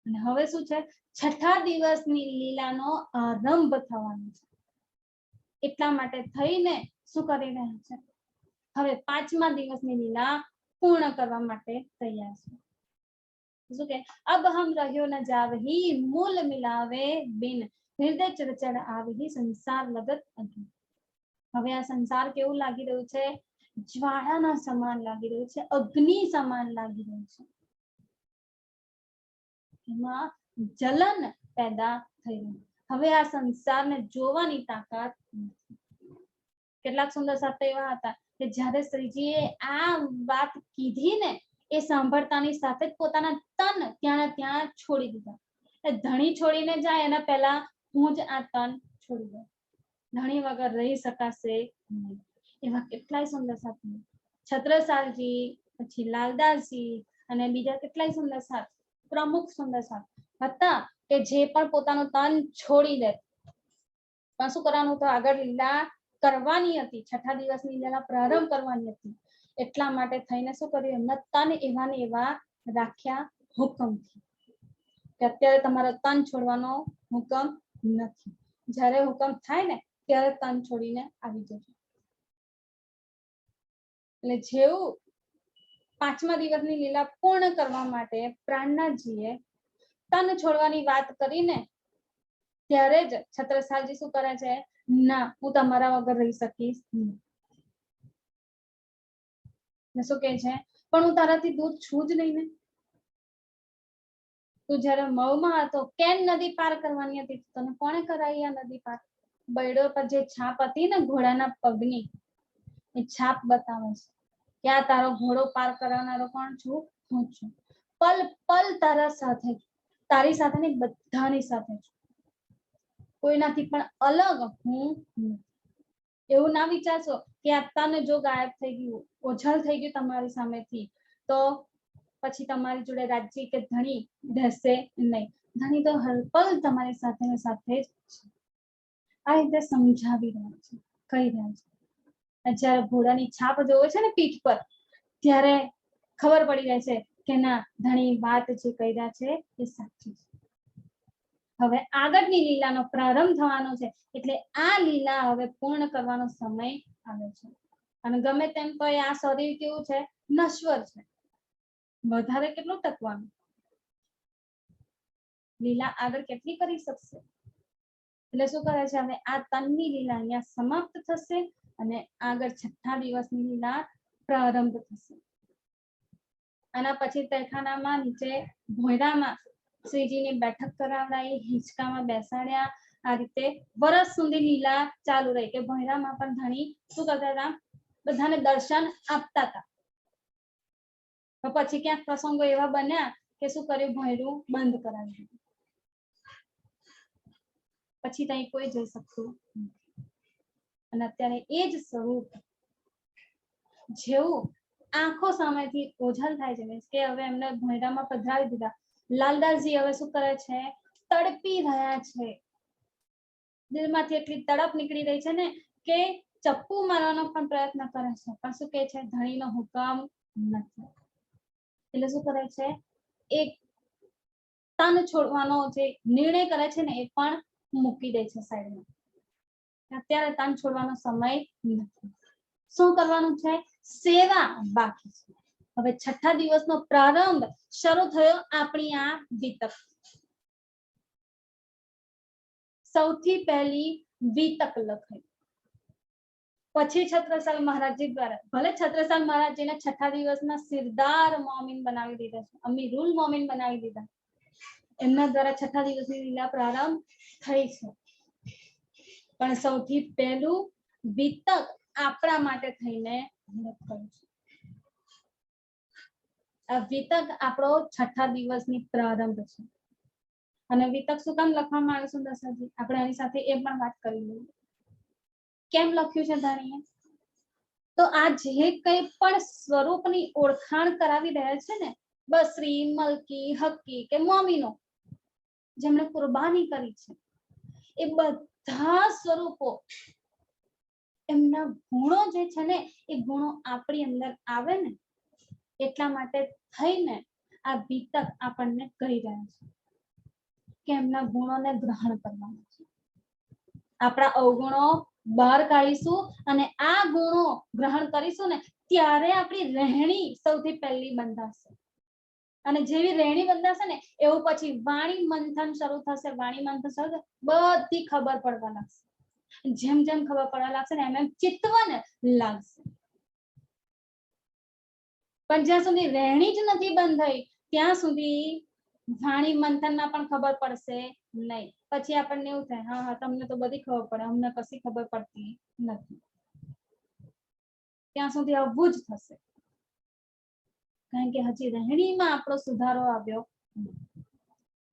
અને હવે શું છે, 6થા દિવસની લીલાનો આરંભ થવાનો છે. એટલા માટે થઈને શું કરી રહ્યા છે, હવે 5મા દિવસની લીલા પૂર્ણ કરવા માટે તૈયાર છે. શું કે, અબ હમ રહ્યો ન જાવહી મૂલ મિલાવે બિન, હૃદય ચરચર આવહી સંસાર લગત અગી. હવે આ સંસાર કેવું લાગી રહ્યું છે? જ્વાળાના સમાન લાગી રહ્યું છે, અગ્નિ સમાન લાગી રહ્યું છે. એમાં જલન પેદા થઈ રહ્યું. હવે આ સંસારને જોવાની તાકાત નથી. કેટલાક સુંદર સાથ એવા હતા કે જ્યારે શ્રીજીએ આ વાત કીધી ને, એ સાંભળતાની સાથે જ પોતાના તન ત્યાં છોડી દીધા. ધણી છોડીને જાય એના પહેલા હું જ આ તન છોડી દઉં. ધણી વગર રહી શકાશે નહીં. એવા કેટલાય સુંદર સાથ, છત્રસાલજી, પછી લાલદાસજી અને બીજા કેટલાય સુંદર સાથ, પ્રમુખ સુંદર સાથ હતા કે જે પણ પોતાનું તન છોડી દે. પણ શું કરવાનું તો આગળ લીલા કરવાની હતી, 6થા દિવસની લીલા પ્રારંભ કરવાની હતી. એટલા માટે થઈને શું કર્યું, એમના તન એવા ને એવા રાખ્યા હુકમથી, કે અત્યારે તમારા તન છોડવાનો હુકમ નથી. જ્યારે હુકમ થાય ને ત્યારે તન છોડીને આવી જજો. એટલે જેવું 5મા દિવસની લીલા પૂર્ણ કરવા માટે પ્રાણનાથજીએ તન છોડવાની વાત કરીને ત્યારે જ છત્રસાલજી શું કરે છે, ના હું તમારા વગર રહી શકીશ નહીં. શું કે છે, પણ હું તારાથી દૂર છું જ નહીં ને. તું જયારે મવમાં હતો કેમ નદી પાર કરવાની હતી, તને કોણે કરાવી આ નદી પાર? બૈડો પર જે છાપ હતી ને ઘોડાના પગની, એ છાપ બતાવે છે કે આ તારો ઘોડો પાર કરનારો કોણ છું? હું છું. પલ પલ તારા સાથે, તારી સાથે ને બધાની સાથે છું. કોઈનાથી પણ અલગ હું નથી. એવું ના વિચારશો કે આ તન જો ગાયબ થઈ ગયું, ઓझल થઈ ગયું તમારી સામેથી, તો પછી તમારી જોડે રાજ્ય કે ધણી રહેશે નહીં. ધણી તો હર પલ તમારી સાથે ને સાથે જ છે. આ રીતે સમજાવી રહ્યા છે, કહી રહ્યા છે. જ્યારે ઘોડાની છાપ જોવે છે ને પીઠ પર, ત્યારે ખબર પડી જાય છે કે ના, ધણી વાત જે કહી રહ્યા છે એ સાચી છે. હવે આગળની લીલાનો પ્રારંભ થવાનો છે, એટલે આ લીલા હવે પૂર્ણ કરવાનો સમય આવે છે. અને ગમે તેમ તો આ શરીર કેવું છે, નશ્વર છે, વધારે કેટલું ટકવાનું? લીલા આગળ કેટલી કરી શકશે? એટલે શું કરે છે, હવે આ તનની લીલા અહીંયા સમાપ્ત થશે અને આગળ 6થા દિવસની લીલા પ્રારંભ થશે. આના પછી તહેખાનામાં નીચે ભોયરામાં શ્રીજીની બેઠક કરાવડાવી, હિંચકામાં બેસાડ્યા. આ રીતે વર્ષ સુધી લીલા ચાલુ રહી કે ભોયરામાં પણ ધણી શું કરતા હતા, બધાને દર્શન આપતા હતા. પછી ક્યાંક પ્રસંગો એવા બન્યા કે શું કર્યું, ભોયરું બંધ કરાવી દીધું. પછી ત્યાં કોઈ જઈ શકતું નથી. અને અત્યારે એ જ સ્વરૂપ જેવું આંખો સામેથી ઓझल થાય છે, કે હવે એમને ભોયરામાં પધરાવી દીધા. લાલદાસજી હવે શું કરે છે, તડપી રહ્યા છે. દિલમાંથી એટલી તડપ નીકળી રહી છે ને કે ચપ્પુ મારવાનો પણ પ્રયત્ન કરે છે, પણ શું કહે છે, ધણીનો હુકમ નથી. એટલે શું કરે છે, એક તન છોડવાનો જે નિર્ણય કરે છે ને એ પણ મૂકી દે છે સાઈડમાં. અત્યારે તાન છોડવાનો સમય નથી. શું કરવાનું છે? સેવા બાકી છે. હવે છઠ્ઠા દિવસનો પ્રારંભ શરૂ થયો આપણી આ વિતક. સૌથી પહેલી વિતક લખાઈ, પછી છત્રસાલ મહારાજજી દ્વારા, ભલે છત્રસાલ મહારાજજીને છઠ્ઠા દિવસના સિરદાર મોમીન બનાવી દીધા છે, અમીરુલ મોમીન બનાવી દીધા, એમના દ્વારા છઠ્ઠા દિવસની લીલા પ્રારંભ થઈ છે. પણ સૌથી પહેલું વિતક આપણા માટે થઈને લખાયું છે. આ વિતક આપણો છઠ્ઠા દિવસની પ્રારંભ છે. અને વિતક શું કામ લખવામાં આવ્યું છે દશરથજી? આપણે આની સાથે એ પણ વાત કરી લઈએ. કેમ લખ્યું છે ધાણીએ? તો આ જે કંઈ પણ સ્વરૂપની ઓળખાણ કરાવી રહ્યા છે ને, બસરી, મલકી, હક્કી કે મોમીનો જેમણે કુરબાની કરી છે, એ બધા સ્વરૂપો, એમના ગુણો જે છે ને, એ ગુણો આપણી અંદર આવે ને, એટલા માટે થઈને આ વિતક આપણને કહી રહ્યા છે કે એમના ગુણોને ગ્રહણ કરવાના છે. આપણા અવગુણો બહાર કાઢીશું અને આ ગુણો ગ્રહણ કરીશું ને, ત્યારે આપણી રહેણી સૌથી પહેલી બંધાશે. અને જેવી રહેણી બંધાશે ને, એવું પછી વાણી મંથન શરૂ થશે. વાણી મંથન શરૂ બધી ખબર પડવા લાગશે. જેમ જેમ ખબર પડવા લાગશે ને, એમ એમ ચિતવન લાગશે. પણ જ્યાં સુધી રહેણી જ નથી બંધાઈ, ત્યાં સુધી વાણી મંથનમાં પણ ખબર પડશે નહીં. પછી આપણને એવું થાય, હા હા તમને તો બધી ખબર પડે, અમને કશી ખબર પડતી નથી. ત્યાં સુધી આવું જ થશે, કારણ કે હજી રહેણીમાં આપણો સુધારો આવ્યો.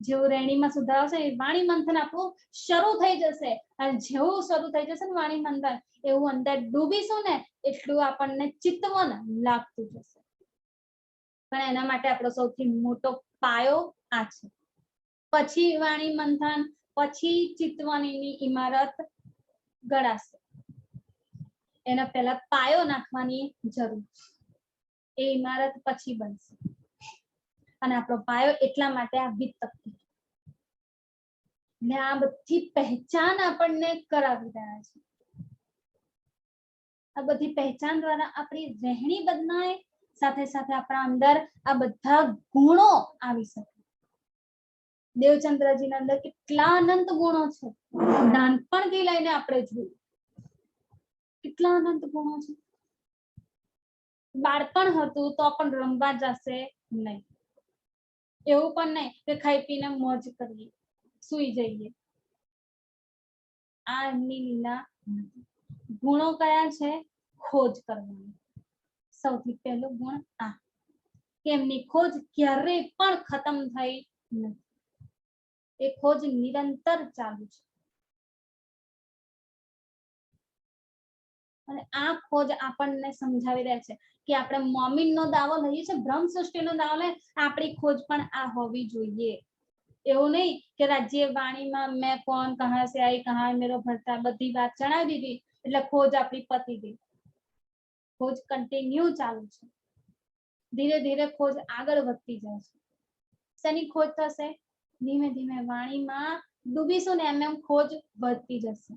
જેવું રહેણીમાં સુધારો છે, વાણી મંથન આપણું શરૂ થઈ જશે. અને જેવું શરૂ થઈ જશે ને વાણી મંથન, એવું અંદર ડૂબીશું ને, એટલું આપણને ચિતવન લાગતું જશે. પણ એના માટે આપણો સૌથી મોટો પાયો આ છે. પછી વાણી મંથન, પછી ચિતવનની ઇમારત ઘડાશે. એના પહેલા પાયો નાખવાની જરૂર છે. એ ઇમારત પછી બનશે. અને આપણો પાયો એટલા માટે આ વિતક ને આ બધી પહેચાન આપણને કરાવી રહ્યા છે. આ બધી પહેચાન દ્વારા આપણી રહેણી બદલાય, સાથે સાથે આપણા અંદર આ બધા ગુણો આવી શકે. દેવચંદ્રજીના અંદર કેટલા અનંત ગુણો છે, નાનપણથી લઈને આપણે જોયું. કેટલા અનંત ગુણો છે. બાળપણ હતું તો પણ રમવા જશે નહીં. એવું પણ નહીં કે ખાઈ પીને મોજ કરીએ, સુઈ જઈએ. આ એમની લીલા નથી. ગુણો કયા છે? ખોજ કરવાની. સૌથી પહેલો ગુણ આ કે એમની ખોજ ક્યારેય પણ ખતમ થઈ નથી. એ ખોજ નિરંતર ચાલુ છે. અને આ ખોજ આપણને સમજાવી રહે છે કે આપણે મોમીનનો દાવો લઈએ છીએ, બ્રહ્મ સૃષ્ટિનો દાવો લઈએ, આપણી ખોજ પણ આ હોવી જોઈએ. એવું નહીં કે રાજ્ય વાણીમાં મેં કોણ, કહા સે આઈ, કહા મેરો ભરતા, બધી વાત જણાવી દીધી એટલે ખોજ આપણી પતી ગઈ. ખોજ કન્ટિન્યુ ચાલુ છે. ધીરે ધીરે ખોજ આગળ વધતી જાય છે. શેની ખોજ થશે? ધીમે ધીમે વાણીમાં ડૂબીશું ને એમ એમ ખોજ વધતી જશે.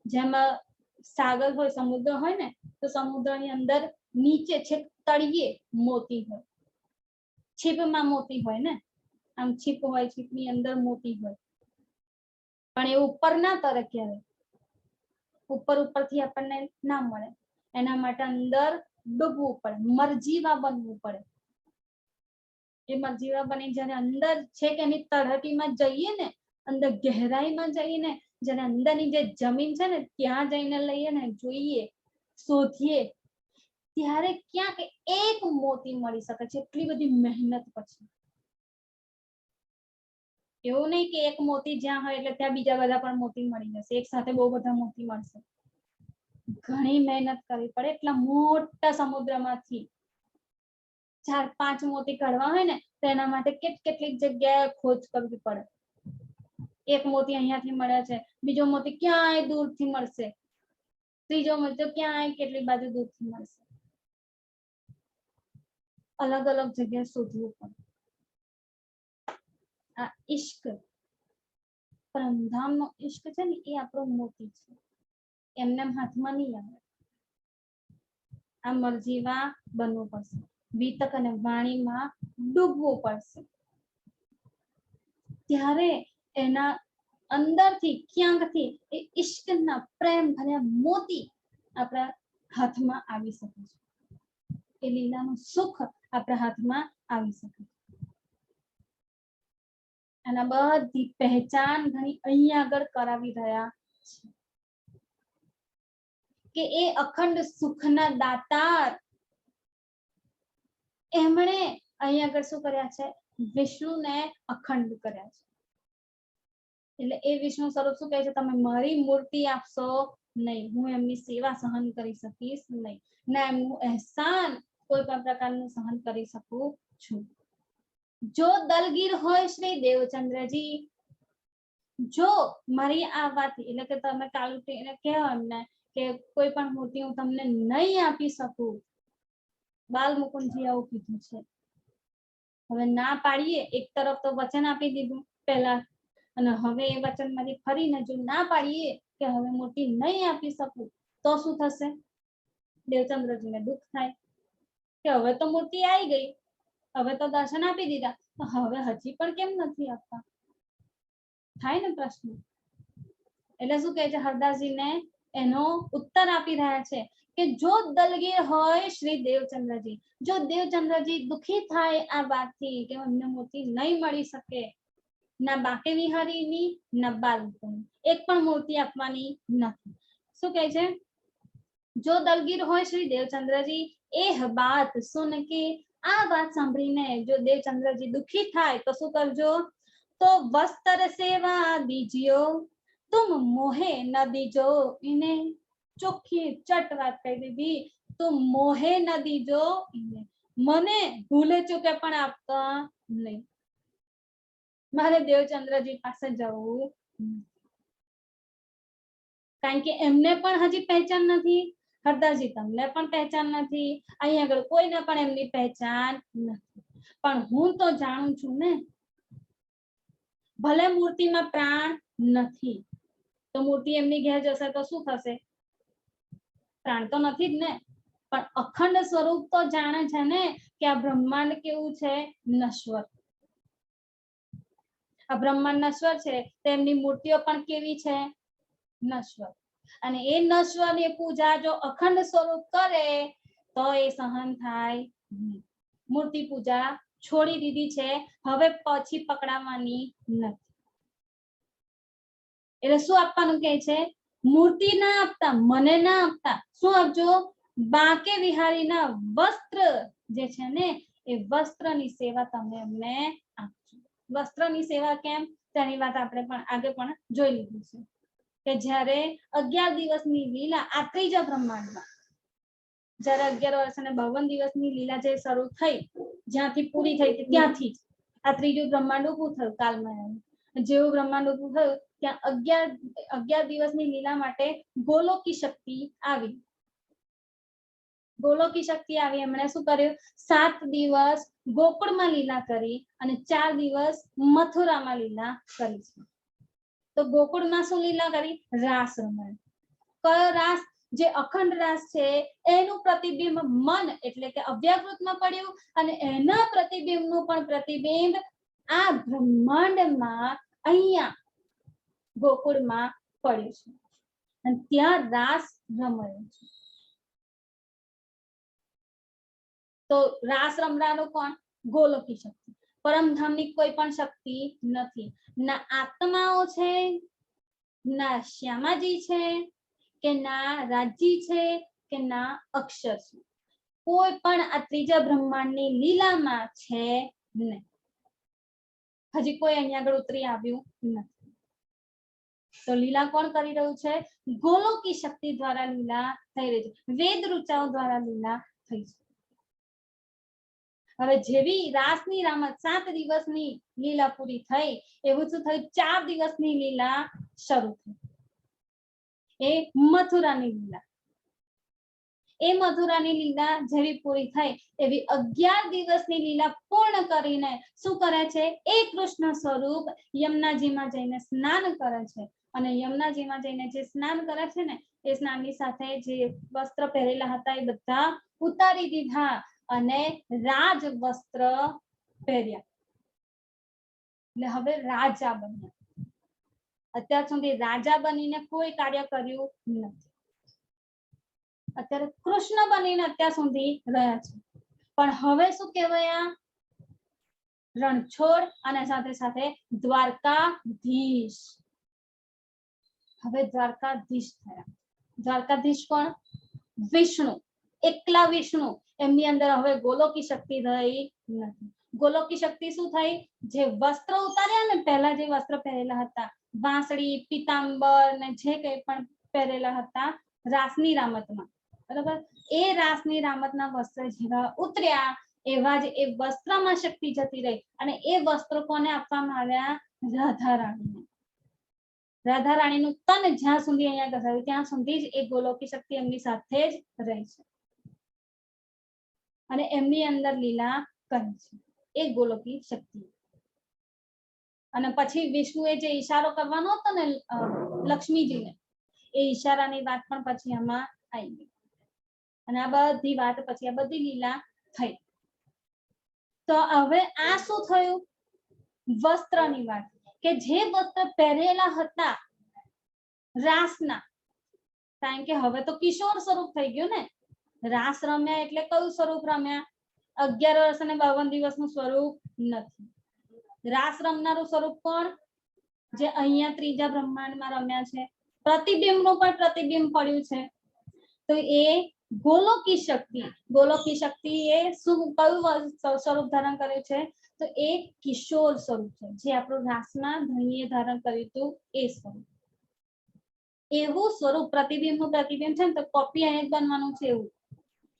જેમાં સાગર હોય, સમુદ્ર હોય ને, તો સમુદ્રની અંદર નીચે છેક તળિયે મોતી હોય, છીપમાં મોતી હોય ને, આમ છીપ હોય, છીપની અંદર મોતી હોય, પણ એ ઉપર ના તરે ક્યારે. ઉપર ઉપરથી આપણને ના મળે. એના માટે અંદર ડૂબવું પડે, મરજીવા બનવું પડે. એ મરજીવા બની જ્યારે અંદર છે કે એની તળહટીમાં જઈએ ને, અંદર ગહેરાઈમાં જઈને, જ્યારે અંદરની જે જમીન છે ને ત્યાં જઈને લઈએ ને, જોઈએ, શોધીએ, ત્યારે ક્યાંક એક મોતી મળી શકે છે. એટલી બધી મહેનત પછી. એવું નહીં કે એક મોતી જ્યાં હોય એટલે ત્યાં બીજા બધા પણ મોતી મળી જશે. એક સાથે બહુ બધા મોતી મળશે. ઘણી મહેનત કરવી પડે. એટલા મોટા સમુદ્રમાંથી 4-5 મોતી કાઢવા હોય ને, તો એના માટે કેટલીક જગ્યાએ ખોજ કરવી પડે. એક મોતી અહીંયાથી મળે છે, બીજો મોતી ક્યાંય દૂરથી મળશે, ત્રીજો મોતી તો ક્યાંય કેટલી બાજુ દૂરથી મળશે. અલગ અલગ જગ્યાએ શોધવું પડે. આ ઈશ્ક, પરમધામનો ઈશ્ક છે ને, એ આપણો મોતી છે. એમને હાથમાં નહીં આવે. આ મરજીવા બનવું પડશે, વિતક અને વાણીમાં ડૂબવું પડશે, ત્યારે એના અંદરથી ક્યાંકથી એ ઈશ્કના પ્રેમ ભર્યા મોતી આપણા હાથમાં આવી શકે છે. એ લીલાનું સુખ આપણા હાથમાં આવી શકે. અને બધી પહેચાન ઘણી અહીંયા આગળ કરાવી રહ્યા છે કે એ અખંડ સુખના દાતાર એમણે અહીંયા આગળ શું કર્યા છે? વિષ્ણુને અખંડ કર્યા છે. એટલે એ વિષ્ણુ સ્વરૂપ શું કહે છે? તમે મારી મૂર્તિ આપશો નહીં, હું એમની સેવા સહન કરી શકીશ નહીં, ના એમનું અહેસાન કોઈ પણ પ્રકારનું સહન કરી શકું છું. જો દલગીર હોય શ્રી દેવચંદ્રજી, જો મારી આ વાત એટલે કે તમે કાલુટીને કહો એમને કે કોઈ પણ મૂર્તિ હું તમને નહીં આપી શકું, બાલ મુકુંદજી આવું કીધું છે. હવે ના પાડીએ, એક તરફ તો વચન આપી દીધું પહેલા, અને હવે એ વચનમાંથી ફરીને જો ના પાડીએ કે હવે મૂર્તિ નહીં આપી શકું, તો શું થશે? દેવચંદ્રજીને દુઃખ થાય કે હવે તો મૂર્તિ આવી ગઈ, હવે તો દર્શન આપી દીધા, તો હવે હજી પણ કેમ નથી આપતા? થાય ને પ્રશ્ન. એટલે શું કહે છે? હરદાસજીને એનો ઉત્તર આપી રહ્યા છે કે જો દલગીર હોય શ્રી દેવચંદ્રજી, જો દેવચંદ્રજી દુખી થાય આ વાતથી કે અમને મૂર્તિ નહીં મળી શકે, ના બાકે વિહારીની ના બાલકુની, એક પણ મૂર્તિ આપવાની નથી. શું કહે છે? જો દલગીર હોય શ્રી દેવચંદ્રજી, એહ બાત સુન કે, આ વાત સાંભળીને જો દેવચંદ્રજી દુખી થાય તો શું કરજો? તો વસ્ત્ર સેવા દીજ્યો, તુમ મોહે ન દીજો. એને ચોખ્ખી ચટ વાત કહી દીધી, તુમ મોહે ન દીજો, મને ભૂલે ચૂકે પણ આપતા નહીં. મારે દેવચંદ્રજી પાસે જવું, કારણ કે એમને પણ હજી પહેચાન નથી. હરદાસજી તમને પણ પહેચાન નથી, અહીંયા આગળ કોઈને પણ એમની પહેચાન નથી, પણ હું તો જાણું છું ને. ભલે મૂર્તિમાં પ્રાણ નથી, તો મૂર્તિ એમની ઘેર જશે તો શું થશે? પ્રાણ તો નથી જ ને, પણ અખંડ સ્વરૂપ તો જાણે છે ને કે આ બ્રહ્માંડ કેવું છે? નશ્વર. આ બ્રહ્માંડ નશ્વર છે, તેમની મૂર્તિઓ પણ કેવી છે? નશ્વર. અને એ નશ્વરની પૂજા જો અખંડ સ્વરૂપ કરે તો એ સહન થાય. મૂર્તિ પૂજા છોડી દીધી છે, હવે પછી પકડાવાની નથી. એટલે શું આપવાનું કહે છે? મૂર્તિ ના આપતા, મને ના આપતા, શું આપજો? બાકે વિહારીના વસ્ત્ર જે છે ને એ વસ્ત્રની સેવા તમે અમને આપજો. વસ્ત્રની સેવા કેમ? તેની વાત આપણે પણ આગળ પણ જોઈ લીધી છે કે જ્યારે 11 દિવસની લીલા આ ત્રીજા બ્રહ્માંડમાં, જ્યારે 11 વર્ષ અને 52 દિવસની લીલા જે શરૂ થઈ, જ્યાંથી પૂરી થઈ ત્યાંથી આ ત્રીજું બ્રહ્માંડ ઉભું થયું કાલમાં. જેવું બ્રહ્માંડ ઉભું થયું ત્યાં 11 દિવસની લીલા માટે ગોલોકી શક્તિ આવી. ગોલોકી શક્તિ આવી, એમણે શું કર્યું? 7 દિવસ ગોકુળમાં લીલા કરી અને 4 દિવસ મથુરામાં લીલા કરી છે. તો ગોકુળમાં શું લીલા કરી? રાસ રમાય. કયો રાસ? જે અખંડ રાસ છે એનું પ્રતિબિંબ મન એટલે કે અવ્યાકૃતમાં પડ્યું, અને એના પ્રતિબિંબનું પણ પ્રતિબિંબ આ બ્રહ્માંડમાં અહીંયા ગોકુળમાં પડ્યું છે, અને ત્યાં રાસ રમાયો છે. તો રાસ રમનારો કોણ? ગોલોકી શક્તિ. પરમધામની કોઈ પણ શક્તિ નથી. ના આત્માઓ છે, ના શ્યામાજી છે, કે ના રાજજી છે, કે ના અક્ષર છે. કોઈ પણ આ ત્રીજા બ્રહ્માંડની લીલામાં છે નહીં. હજી કોઈ અહીંયા આગળ ઉતરી આવ્યું નથી. તો લીલા કોણ કરી રહ્યું છે? ગોલોકી શક્તિ દ્વારા લીલા થઈ રહી છે, વેદ ઋચાઓ દ્વારા લીલા થઈ છે. હવે જેવી રાસની રામત 7 દિવસની લીલા પૂરી થઈ, એવું શું થયું? 4 દિવસની લીલા શરૂ થઈ. એ મથુરાની લીલા. એ મથુરાની લીલા જેવી પૂરી થઈ એવી 11 દિવસની લીલા પૂર્ણ કરીને શું કરે છે? એ કૃષ્ણ સ્વરૂપ યમુનાજીમાં જઈને સ્નાન કરે છે, અને યમુનાજીમાં જઈને જે સ્નાન કરે છે ને એ સ્નાનની સાથે જે વસ્ત્ર પહેરેલા હતા એ બધા ઉતારી દીધા અને રાજ વસ્ત્ર પહેર્યા, એટલે હવે રાજા બન્યા. અત્યાર સુધી રાજા બનીને કોઈ કાર્ય કર્યું નથી. અત્યારે કૃષ્ણ બનીને અત્યાર સુધી રહ્યા છે, પણ હવે શું કહેવાયા? રણછોડ અને સાથે સાથે દ્વારકાધીશ. હવે દ્વારકાધીશ થયા. દ્વારકાધીશ કોણ? વિષ્ણુ, એકલા વિષ્ણુ. એમની અંદર હવે ગોલોકી શક્તિ રહી નથી. ગોલોકી શક્તિ શું થઈ? જે વસ્ત્ર ઉતાર્યા ને, પહેલા જે વસ્ત્ર પહેરેલા હતા, વાંસળી, પીતાંબર ને જે કંઈ પણ પહેરેલા હતા રાસની રામતમાં, બરાબર, એ રાસની રામતના વસ્ત્ર જેવા ઉતર્યા એવા જ એ વસ્ત્રમાં શક્તિ જતી રહી અને એ વસ્ત્રો કોને આપવામાં આવ્યા? રાધા રાણીને. રાધા રાણીનું તન જ્યાં સુધી અહીંયા ઘસાયું ત્યાં સુધી જ એ ગોલોકી શક્તિ એમની સાથે જ રહી છે અને એમની અંદર લીલા કરી છે એ ગોલોકી શક્તિ. અને પછી વિષ્ણુએ જે ઈશારો કરવાનો હતો ને લક્ષ્મીજીને, એ ઈશારાની વાત પણ પછી આમાં આવી ગઈ અને આ બધી વાત પછી આ બધી લીલા થઈ. તો હવે આ શું થયું? વસ્ત્રની વાત, કે જે વસ્ત્ર પહેરેલા હતા રાસના, કારણ કે હવે તો કિશોર સ્વરૂપ થઈ ગયું ને. રાસ રમ્યા એટલે કયું સ્વરૂપ રમ્યા? 11 વર્ષ અને 52 દિવસનું સ્વરૂપ નથી. રાસ રમનારું સ્વરૂપ કોણ? જે અહીંયા ત્રીજા બ્રહ્માંડમાં રમ્યા છે. પ્રતિબિંબનું પણ પ્રતિબિંબ પડ્યું છે, તો એ ગોલોકી શક્તિ. ગોલોકી શક્તિ એ શું કયું સ્વરૂપ ધારણ કર્યું છે? તો એ કિશોર સ્વરૂપ છે, જે આપણું રાસના ધણીએ ધારણ કર્યું હતું એ સ્વરૂપ. એવું સ્વરૂપ પ્રતિબિંબનું પ્રતિબિંબ છે ને, તો કોપી અહીંયા જ બનવાનું છે એવું.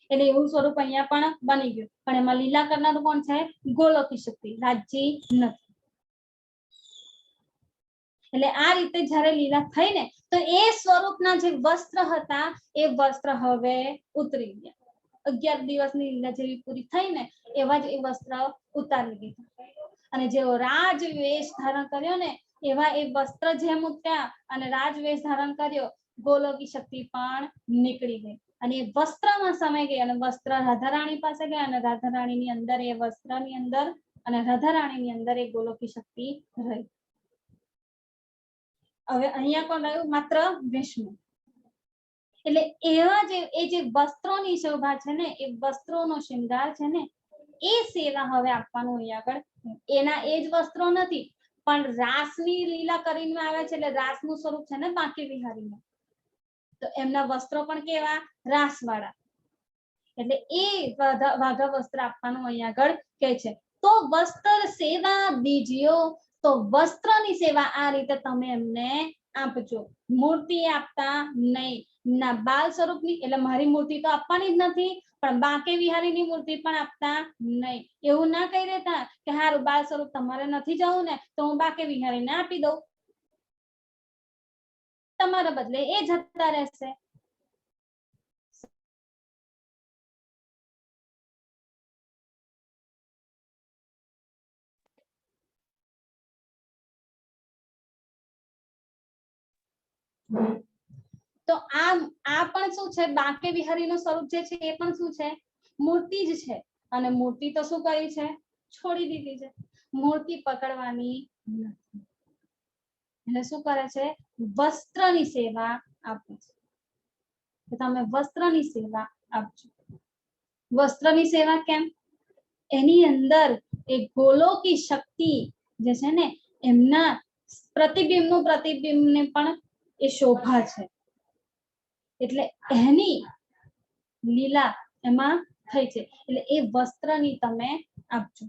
એટલે એવું સ્વરૂપ અહીંયા પણ બની ગયું, પણ એમાં લીલા કરનારું કોણ છે? ગોલોકી શક્તિ, રાજજી નથી. એટલે આ રીતે જ્યારે લીલા થઈ ને, તો એ સ્વરૂપના જે વસ્ત્ર હતા એ વસ્ત્ર હવે ઉતરી ગયા. 11 દિવસની લીલા જેવી પૂરી થઈ ને એવા જ એ વસ્ત્ર ઉતારી દીધા અને જેવો રાજવેશ ધારણ કર્યો ને એવા એ વસ્ત્ર જેમ ઉતર્યા અને રાજવેશ ધારણ કર્યો, ગોલોકી શક્તિ પણ નીકળી ગઈ અને એ વસ્ત્રમાં સમાઈ ગઈ અને વસ્ત્ર રાધા રાણી પાસે ગયા અને રાધા રાણીની અંદર એ વસ્ત્રની અંદર અને રાધા રાણીની અંદર એ ગોલોકી શક્તિ રહી. હવે અહીંયા કોણ રહ્યું? માત્ર વિષ્ણુ. એટલે એવા જે વસ્ત્રોની શોભા છે ને, એ વસ્ત્રોનો શૃંગાર છે ને, એ સેવા હવે આપવાનું અહીંયા આગળ. એના એ જ વસ્ત્રો નથી, પણ રાસની લીલા કરીને આવે છે, એટલે રાસનું સ્વરૂપ છે ને બાંકે બિહારીમાં, તો એમના વસ્ત્રો પણ કેવા? રાસવાળા. એટલે એ વાઘા વસ્ત્ર આપવાનું અહીંયા આગળ કહે છે. તો વસ્ત્ર સેવા દીજ્યો, તો વસ્ત્રની સેવા આ રીતે તમે એમને આપજો. મૂર્તિ આપતા નહીં. ના બાલ સ્વરૂપની, એટલે મારી મૂર્તિ તો આપવાની જ નથી, પણ બાંકે બિહારીની મૂર્તિ પણ આપતા નહીં. એવું ના કહી દેતા કે હારું બાલ સ્વરૂપ તમારે નથી જવું ને તો હું બાંકે બિહારીને આપી દઉં, તમારા બદલે એ જતા રહેશે. તો આ પણ શું છે? બાંકે બિહારીનું સ્વરૂપ જે છે એ પણ શું છે? મૂર્તિ જ છે. અને મૂર્તિ તો શું કરી છે? છોડી દીધી છે. મૂર્તિ પકડવાની નથી. એટલે શું કરે છે? વસ્ત્રની સેવા આપે છે. તમે વસ્ત્રની સેવા આપજો. વસ્ત્રની સેવા કેમ? એની અંદર એક ગોલોકી શક્તિ જે છે ને એમના પ્રતિબિંબનું પ્રતિબિંબને પણ એ શોભા છે, એટલે એની લીલા એમાં થઈ છે. એટલે એ વસ્ત્રની તમે આપજો,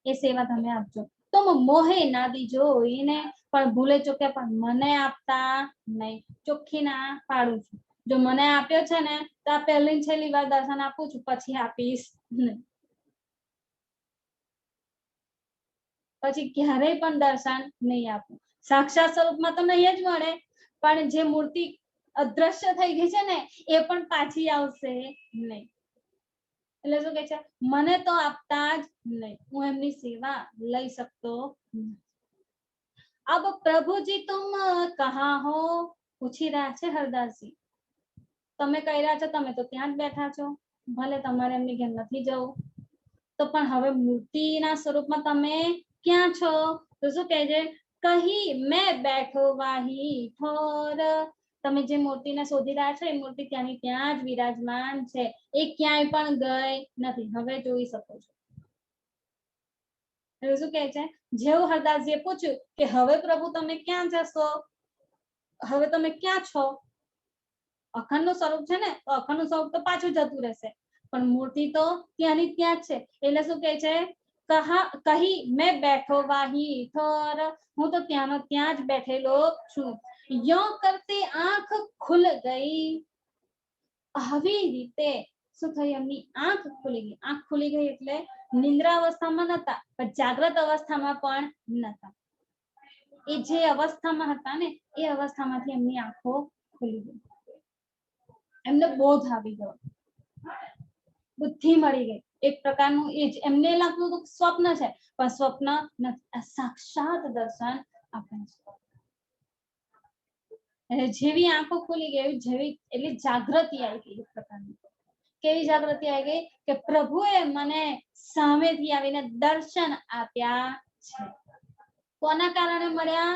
એ સેવા તમે આપજો. તો મોહે ના દીજો એને પણ ભૂલે ચૂકે પણ મને આપતા નહીં. ચોખ્ખી ના પાડું છું. જો મને આપ્યો છે ને તો આ પહેલી છેલ્લી વાર દર્શન આપું છું, પછી આપીશ નહીં. પછી ક્યારેય પણ દર્શન નહીં આપું. સાક્ષાત સ્વરૂપમાં તો નહીં જ મળે, પણ જે મૂર્તિ અદ્રશ્ય થઈ ગઈ છે ને એ પણ પાછી આવશે નહીં. એટલે શું કે છે? મને તો આપતા જ નહીં, હું એમની સેવા લઈ શકતો નથી. अब प्रभु जी तुम कहाँ हो પૂછી રહ્યા છે હરદાસજી. તમે કહી રહ્યા છો તમે તો ત્યાં જ બેઠા છો, ભલે તમારે એમની ઘેર નથી જવું, તો પણ હવે મૂર્તિના સ્વરૂપમાં તમે ક્યાં છો? તો શું કહે છે? કહી મેં બેઠો વાહી ઠોર. તમે જે મૂર્તિને શોધી રહ્યા છો એ મૂર્તિ ત્યાંની ત્યાં જ વિરાજમાન છે, એ ક્યાંય પણ ગઈ નથી. હવે જોઈ શકો છો. શું કહે છે? જેવું હરદાસજીએ પૂછ્યું કે હવે પ્રભુ તમે ક્યાં જશો, હવે તમે ક્યાં છો? અખંડનું સ્વરૂપ છે ને, તો અખંડનું સ્વરૂપ તો પાછું જતું રહેશે, પણ મૂર્તિ તો ત્યાંની ત્યાં જ છે. એટલે શું કહે છે? કહી મેં બેઠો વાહી ઠોર. હું તો ત્યાંનો ત્યાં જ બેઠેલો છું. યો કરતી આંખ ખુલ ગઈ. આવી રીતે શું થયું? એમની આંખ ખુલી ગઈ. આંખ ખુલી ગઈ એટલે નિંદ્રા અવસ્થામાં નતા, પણ જાગ્રત અવસ્થામાં પણ નતા. એ જે અવસ્થામાં હતા ને એ અવસ્થામાંથી એમની આંખો ખુલી ગઈ. એમને બોધ આવી ગયો, બુદ્ધિ મળી ગઈ. એક પ્રકારનું એ જ એમને લાગતું હતું સ્વપ્ન છે, પણ સ્વપ્ન નથી, સાક્ષાત દર્શન આપણે છે. જેવી આંખો ખુલી ગઈ, જેવી એટલી જાગૃતિ આવી ગઈ. એક પ્રકારની કેવી જાગૃતિ આવી ગઈ કે પ્રભુએ મને સામેથી આવીને દર્શન આપ્યા છે. કોના કારણે મળ્યા?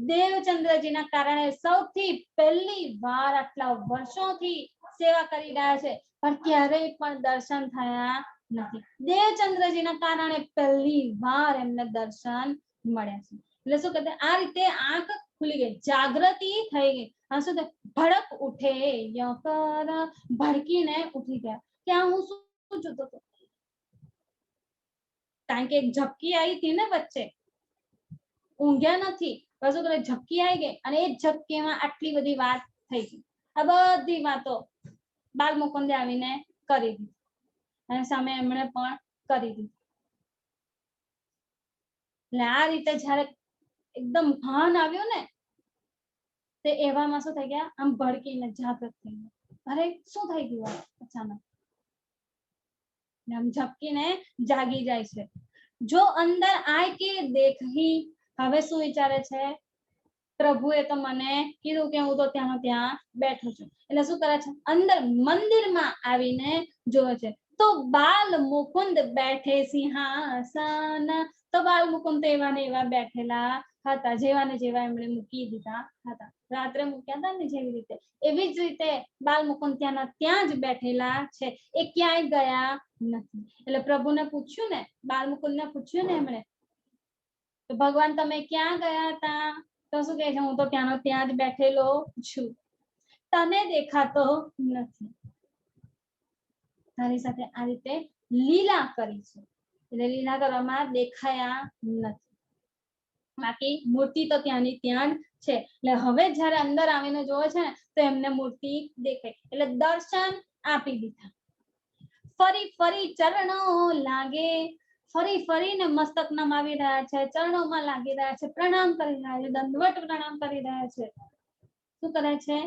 દેવચંદ્રજીના કારણે. સૌથી પહેલી વાર આટલા વર્ષોથી સેવા કરી રહ્યા છે, પણ ક્યારેય પણ દર્શન થયા નથી. દેવચંદ્રજીના કારણે પહેલી વાર એમને દર્શન મળ્યા છે. એટલે શું કહેते આ રીતે આંખ ખુલી ગઈ, જાગૃતિ થઈ ગઈ. આ શું ભડક ઉઠે યકર, ભડકીને ઉઠી ગયા કે આ હું શું જોતો હતો. કારણ કે એક ઝપકી આવી હતી ને વચ્ચે, ઊંઘ્યા નથી, પાછું કરે ઝપકી આવી ગઈ અને એ ઝપકીમાં આટલી બધી વાત થઈ ગઈ. આ બધી વાતો બાલ મુકુંદે આવીને કરી દીધી અને સામે એમણે પણ કરી દીધી. એટલે આ રીતે જયારે એકદમ ભાન આવ્યું ને, તે એવામાં શું થઈ ગયા? આમ ભડકીને જાગૃત થઈ ગયા. અરે શું થઈ ગયું? અચાનક આમ ઝપકીને જાગી જાય છે. જો અંદર આય કે દેખી. હવે શું વિચારે છે? પ્રભુએ તો મને કીધું કે હું તો ત્યાંનો ત્યાં બેઠો છું. એટલે શું કરે છે? અંદર મંદિરમાં આવીને જોવે છે. તો બાલ મુકુંદ બેઠે સિંહાસન. તો બાલ મુકુંદ એવા ને એવા બેઠેલા હતા, જેવા ને જેવા એમણે મૂકી દીધા હતા. રાત્રે મૂક્યા હતા ને જેવી રીતે, એવી જ રીતે બાલ મુકુંદ ત્યાંના ત્યાં જ બેઠેલા છે, એ ક્યાંય ગયા નથી. એટલે પ્રભુને પૂછ્યું ને, બાલ મુકુંદને પૂછ્યું ને એમણે, તો ભગવાન તમે ક્યાં ગયા હતા? તો શું કહે છે? હું તો ત્યાંનો ત્યાં જ બેઠેલો છું, તને દેખાતો નથી. તારી સાથે આ રીતે લીલા કરી છે, એટલે લીલા કરવામાં દેખાયા નથી. બાકી મૂર્તિ તો ત્યાંની ત્યાં જ છે. એટલે હવે જયારે અંદર આવીને જોવે છે ને, તો એમને મૂર્તિ દેખાય, એટલે દર્શન આપી દીધા. ફરી ફરી ચરણો લાગે. ફરી ફરીને મસ્તક નમાવી રહ્યા છે, ચરણોમાં લાગી રહ્યા છે, પ્રણામ કરી રહ્યા છે, દંડવત પ્રણામ કરી રહ્યા છે. શું કરે છે?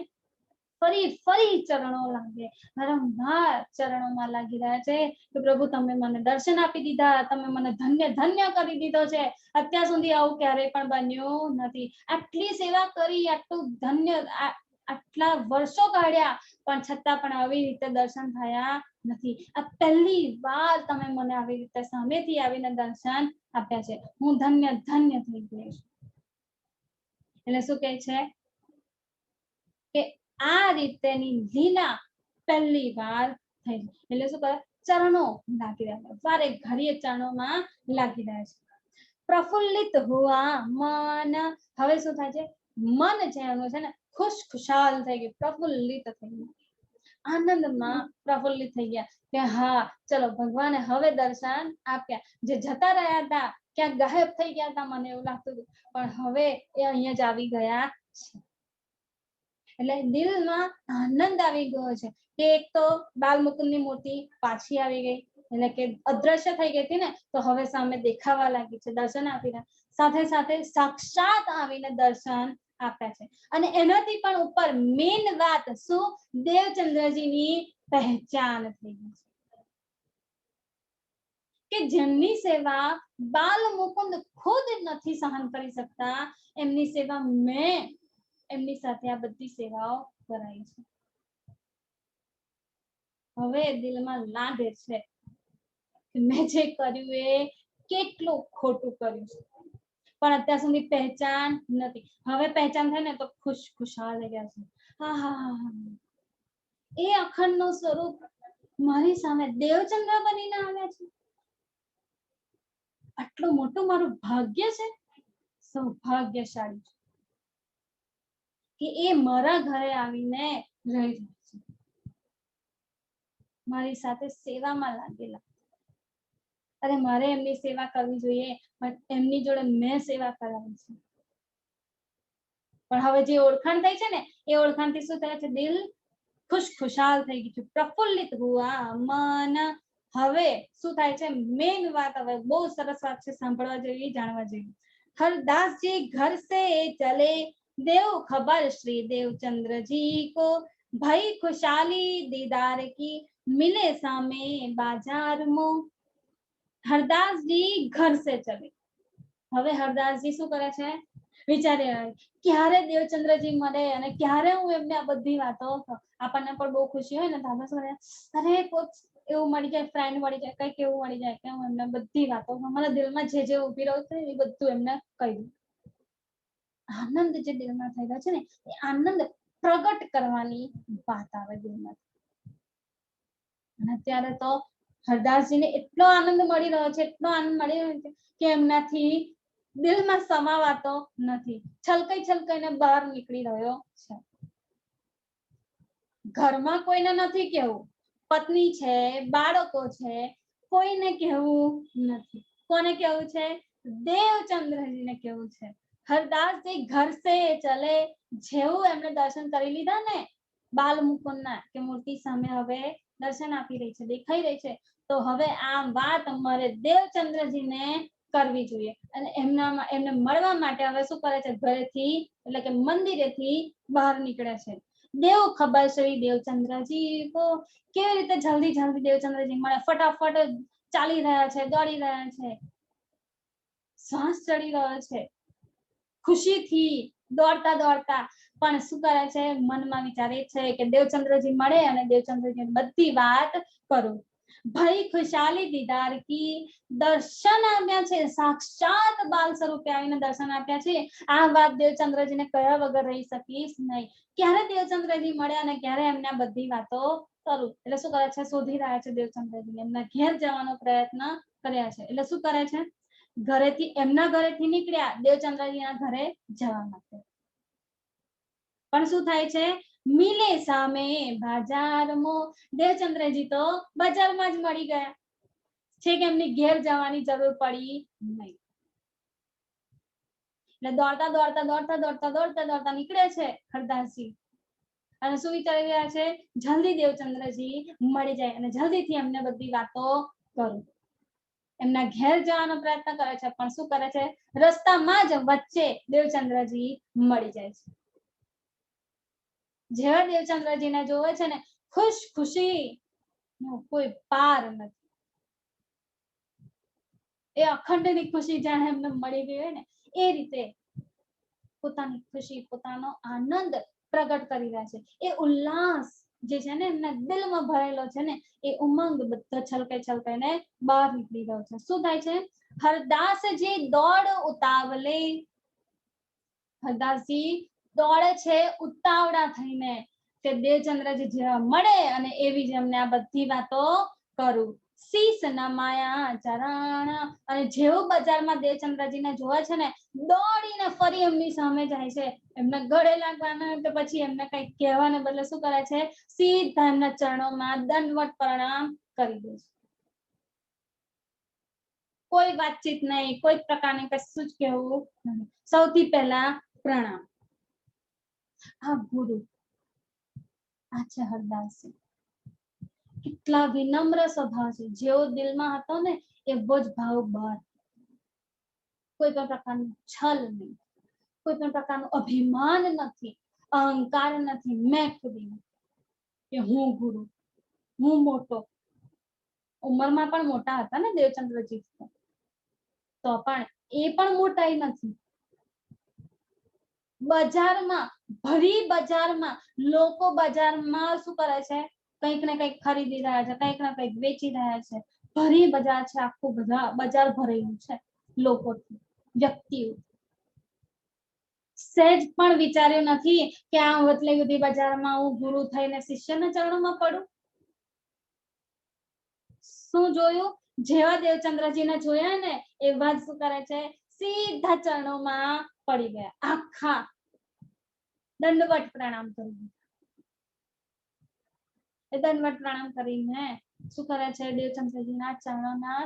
ફરી ફરી ચરણો લાગે, વારંવાર ચરણોમાં લાગી રહ્યા છે કે પ્રભુ તમે મને દર્શન આપી દીધા, તમે મને ધન્ય ધન્ય કરી દીધો છે. અત્યાર સુધી આવું ક્યારેય પણ બન્યું નથી. આટલી સેવા કરી, આટલું ધન્ય, આટલા વર્ષો કાઢ્યા, પણ છતાં પણ આવી રીતે દર્શન થયા નથી. આ પહેલી વાર તમે મને આવી રીતે સામેથી આવીને દર્શન આપ્યા છે. હું ધન્ય ધન્ય થઈ ગઈ છું. એટલે શું કહે છે કે આ રીતેની લીલા પહેલી વાર થઈ. એટલે શું કરે? ચરણો લાગી રહ્યા છે, વારે ઘડીએ ચરણોમાં લાગી રહ્યા છે. પ્રફુલ્લિત હુઆ મન. હવે શું થાય છે? મન જે એનું છે ને ખુશ ખુશાલ થઈ ગયું, પ્રફુલ્લિત થઈ ગયું, આનંદમાં પ્રફુલ્લિત થઈ ગયા કે હા ચલો ભગવાને હવે દર્શન આપ્યા. જે જતા રહ્યા હતા, ક્યાંક ગાયબ થઈ ગયા હતા, મને એવું લાગતું હતું, પણ હવે એ અહીંયા જ આવી ગયા છે. એટલે દિલમાં આનંદ આવી ગયો છે કે એક તો બાલ મુકુંદની મૂર્તિ પાછી આવી ગઈ, એટલે કે અદ્રશ્ય થઈ ગઈ હતી ને, તો હવે સામે દેખાવા લાગી છે, દર્શન આપી રહ્યા. સાથે સાથે સાક્ષાત આવીને દર્શન આપ્યા છે. અને એનાથી પણ ઉપર મેન વાત શું? દેવચંદ્રજીની પહેચાન થઈ ગઈ છે. કે જેમની સેવા બાલ મુકુંદ ખુદ નથી સહન કરી શકતા, એમની સેવા મેં એમની સાથે આ બધી સેવાઓ કરાઈ છે. હવે દિલમાં લાગે છે કે મેં જે કર્યું એ કેટલું ખોટું કર્યું છે, પણ અત્યાર સુધી પહેચાન નથી. હવે પહેચાન થાય ને તો ખુશાલ થઈ ગયા છે. હા હા હા, એ અખંડ નું સ્વરૂપ મારી સામે દેવચંદ્ર બનીને આવ્યા છે. આટલું મોટું મારું ભાગ્ય છે, સૌભાગ્યશાળી છે કે એ મારા ઘરે આવીને રહી રહ્યા છે, મારી સાથે સેવામાં લાગેલા. અરે મારે એમની સેવા કરવી જોઈએ, એમની જોડે મેં સેવા કરાવી છે. પણ હવે જે ઓળખાણ થઈ છે ને, એ ઓળખાણથી શું થાય છે, દિલ ખુશાલ થઈ ગયું છે, પ્રફુલ્લિત હુઆ મન. હવે શું થાય છે, મેન વાત, હવે બહુ સરસ વાત છે, સાંભળવા જેવી, જાણવા જેવી. હરદાસજી ઘર સે ચલે, देव खबर श्री देवचंद्र जी को, भाई खुशहाली दीदार की मिले सामे बाजार में. હરદાસજી ઘર સે ચલે. હવે હરદાસજી શું કરે છે, વિચારે ક્યારે દેવચંદ્રજી મળે અને ક્યારે હું એમને આ બધી વાતો. આપણને પણ બહુ ખુશી હોય ને, તો આપણે શું કરે, અરે કોઈક એવું મળી જાય, ફ્રેન્ડ મળી જાય, કઈક એવું મળી જાય કે હું એમને બધી વાતો, અમારા દિલમાં જે ઉભી રહ્યું છે એ બધું એમને કહી દઉં. આનંદ જે દિલમાં થઈ રહ્યો છે ને, એ આનંદ પ્રગટ કરવાની વાત આવે દિલમાં. અને અત્યારે તો હરદાસજીને એટલો આનંદ મળી રહ્યો છે, એટલો આનંદ મળી રહ્યો છે કે એમનાથી દિલમાં સમાવાતો નથી, છલકાઈને બહાર નીકળી રહ્યો છે. ઘરમાં કોઈને નથી કેવું, પત્ની છે, બાળકો છે, કોઈને કેવું નથી. કોને કેવું છે, દેવચંદ્રજીને કેવું છે. હરદાસજી ઘર સે ચલે, જેવું એમને દર્શન કરી લીધા ને બાલ મુકુંદના, કે મૂર્તિ સામે હવે દર્શન આપી રહી છે, દેખાઈ રહી છે, તો હવે આ વાત અમારે દેવચંદ્રજીને કરવી જોઈએ. અને એમને મળવા માટે હવે શું કરે છે, ઘરેથી એટલે કે મંદિરેથી બહાર નીકળે છે. દેવ ખબર શ્રી દેવચંદ્રજી કો, કેવી રીતે જલ્દી દેવચંદ્રજી મળે, ફટાફટ ચાલી રહ્યા છે, દોડી રહ્યા છે, શ્વાસ ચડી રહ્યો છે ખુશીથી, દોડતા. પણ શું કરે છે, મનમાં વિચારે છે કે દેવચંદ્રજી મળે અને દેવચંદ્રજી બધી વાત કરું. ભાઈ ખુશાલી દીદાર કી, દર્શન આપ્યા છે, સાક્ષાત બાલ સ્વરૂપે આવીને દર્શન આપ્યા છે. આ વાત દેવચંદ્રજીને કયા વગર રહી શકીશ નહીં. ક્યારે દેવચંદ્રજી મળે અને ક્યારે એમને બધી વાતો કરું. એટલે શું કરે છે, શોધી રહ્યા છે દેવચંદ્રજી, એમના ઘેર જવાનો પ્રયત્ન કર્યા છે. એટલે શું કરે છે, એમના ઘરેથી નીકળ્યા દેવચંદ્રજીના ઘરે જવા માટે. પણ શું થાય છે, મિલે સામે બાજારમાં, દેવચંદ્રજી તો બજારમાં જ મળી ગયા છે, કે એમની ઘેર જવાની જરૂર પડી નહીં. એટલે દોડતા નીકળે છે હરદાસજી, અને શું વિચારી રહ્યા છે, જલ્દી દેવચંદ્રજી મળી જાય અને જલ્દીથી એમને બધી વાતો કરું. એમના ઘેર જવાનો પ્રયત્ન કરે છે, પણ શું કરે છે, રસ્તામાં જ વચ્ચે દેવચંદ્રજી મળી જાય છે. જેવા દેવચંદ્રજીને જોવે છે ને, ખુશી કોઈ પાર નથી. એ અખંડની ખુશી જાણે એમને મળી ગઈ હોય ને, એ રીતે પોતાની ખુશી, પોતાનો આનંદ પ્રગટ કરી રહ્યા છે. એ ઉલ્લાસ જે છે ને એમના દિલમાં ભરેલો છે ને, એ ઉમંગ બધા છલકાઈને બહાર નીકળી રહ્યો છે. શું થાય છે, હરદાસજી દોડ ઉતાવલે, હરદાસજી દોડે છે ઉતાવળા થઈને, કે દેવચંદ્રજી જેવા મળે અને એવી જ એમને આ બધી વાતો કરું. શીશ નમાયા ચરણ, અને જેવું બજારમાં દેવચંદ્રજીને જોવે છે ને, દોડીને ફરી એમની સામે જાય છે. એમને ગળે લાગવાના કે પછી એમને કઈક કહેવાને બદલે શું કરે છે, સીધા એમના ચરણોમાં દંડવત પ્રણામ કરી દે છે. કોઈ વાતચીત નહીં, કોઈ પ્રકારની કશું જ કહેવું નહીં, સૌથી પહેલા પ્રણામ. આ ગુરુ, આ છે હરદાસજી. કેટલા વિનમ્ર સ્વભાવ છે, જેવો દિલમાં હતો ને એવો જ ભાવ બહાર. કોઈ પણ પ્રકારનું છલ નહીં, કોઈ પણ પ્રકારનું અભિમાન નથી, અહંકાર નથી, મેં ખુદી કે હું ગુરુ, હું મોટો, ઉંમરમાં પણ મોટા હતા ને દેવચંદ્રજી, તો પણ એ પણ મોટાઈ નથી. બજારમાં, ભરી બજારમાં લોકો બજારમાં શું કરે છે, કંઈક ને કંઈક ખરીદી રહ્યા છે, કંઈક ને કંઈક વેચી રહ્યા છે. ભરી બજાર છે, આખું બજાર ભરેલું છે લોકોથી, વ્યક્તિઓ. સહેજ પણ વિચાર્યું નથી કે આ એટલી બધી બજારમાં હું ગુરુ થઈને શિષ્યના ચરણોમાં પડું. શું જોયું? જેવા દેવચંદ્રજીને જોયા ને એવા જ શું કરે છે, સીધા ચરણોમાં પડી ગયા, આખા દંડવત પ્રણામ કરી દીધા. દંડવત પ્રણામ કરીને શું કરે છે, દેવચંદ્રજીના ચરણોના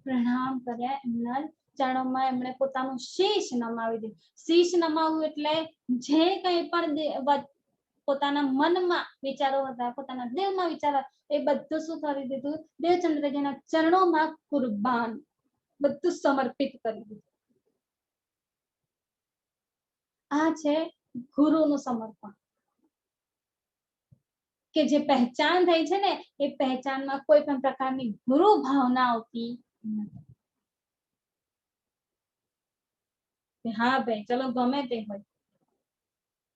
પ્રણામ કર્યા, એમના ચરણોમાં એમણે પોતાનું શીશ નમાવી દીધું. શીશ નમાવવું એટલે જે કંઈ પણ પોતાના મનમાં વિચારો હતા, પોતાના દિલમાં વિચારો, એ બધું શું કરી દીધું, દેવચંદ્રજીના ચરણોમાં કુરબાન, બધું સમર્પિત કરી દીધું. આ છે ગુરુનું સમર્પણ. કે જે પહેચાન થઈ છે ને, એ પહેચાનમાં કોઈ પણ પ્રકારની ગુરુ ભાવના આવતી નથી. હા ભાઈ, ચલો ગમે તે હોય,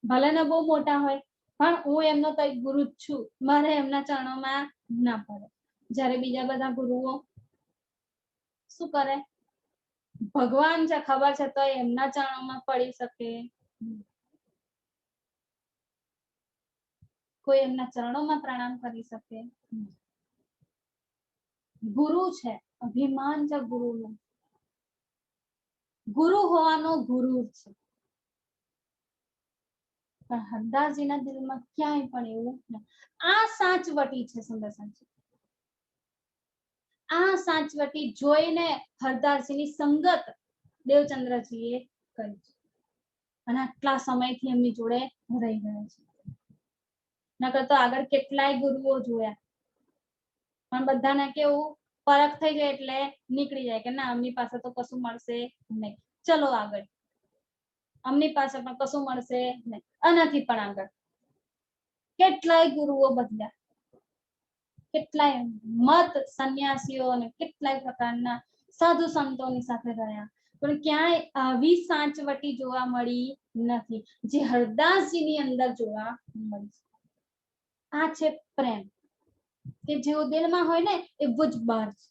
ભલે ને બહુ મોટા હોય, પણ હું એમનો તો એક ગુરુ જ છું, મારે એમના ચરણોમાં ના પડે. જ્યારે બીજા બધા ગુરુઓ શું કરે, ભગવાન છે ખબર છે તો એમના ચરણોમાં પડી શકે, કોઈ એમના ચરણોમાં પ્રણામ કરી શકે. ગુરુ છે, અભિમાન છે ગુરુનું, ગુરુ હોવાનો ગુરુ છે. પણ હરદાસજીના દિલમાં ક્યાંય પણ એવું નથી. આ સાચવટી છે સુંદર સાચી. આ સાચવટી જોઈને હરદાસજીની સંગત દેવચંદ્રજીએ કરી છે, અને આટલા સમયથી એમની જોડે રહી ગયા છે. નકર તો આગળ કેટલાય ગુરુઓ જોયા, પણ બધાને કેવું, પરખ થઈ જાય એટલે નીકળી જાય કે ના, અમની પાસે તો કશું મળશે નહીં, ચલો આગળ, અમની પાસે પણ કશું મળશે નહીં, આનાથી પણ આગળ. કેટલાય ગુરુઓ બદલ્યા, કેટલાય મત સંન્યાસીઓ અને કેટલાય પ્રકારના સાધુ સંતોની સાથે રહ્યા, પણ ક્યાંય આવી સાચવટી જોવા મળી નથી જે હરદાસજીની અંદર જોવા મળી. આ છે પ્રેમ, કે જેવું દિલમાં હોય ને એવું જ બહાર છે.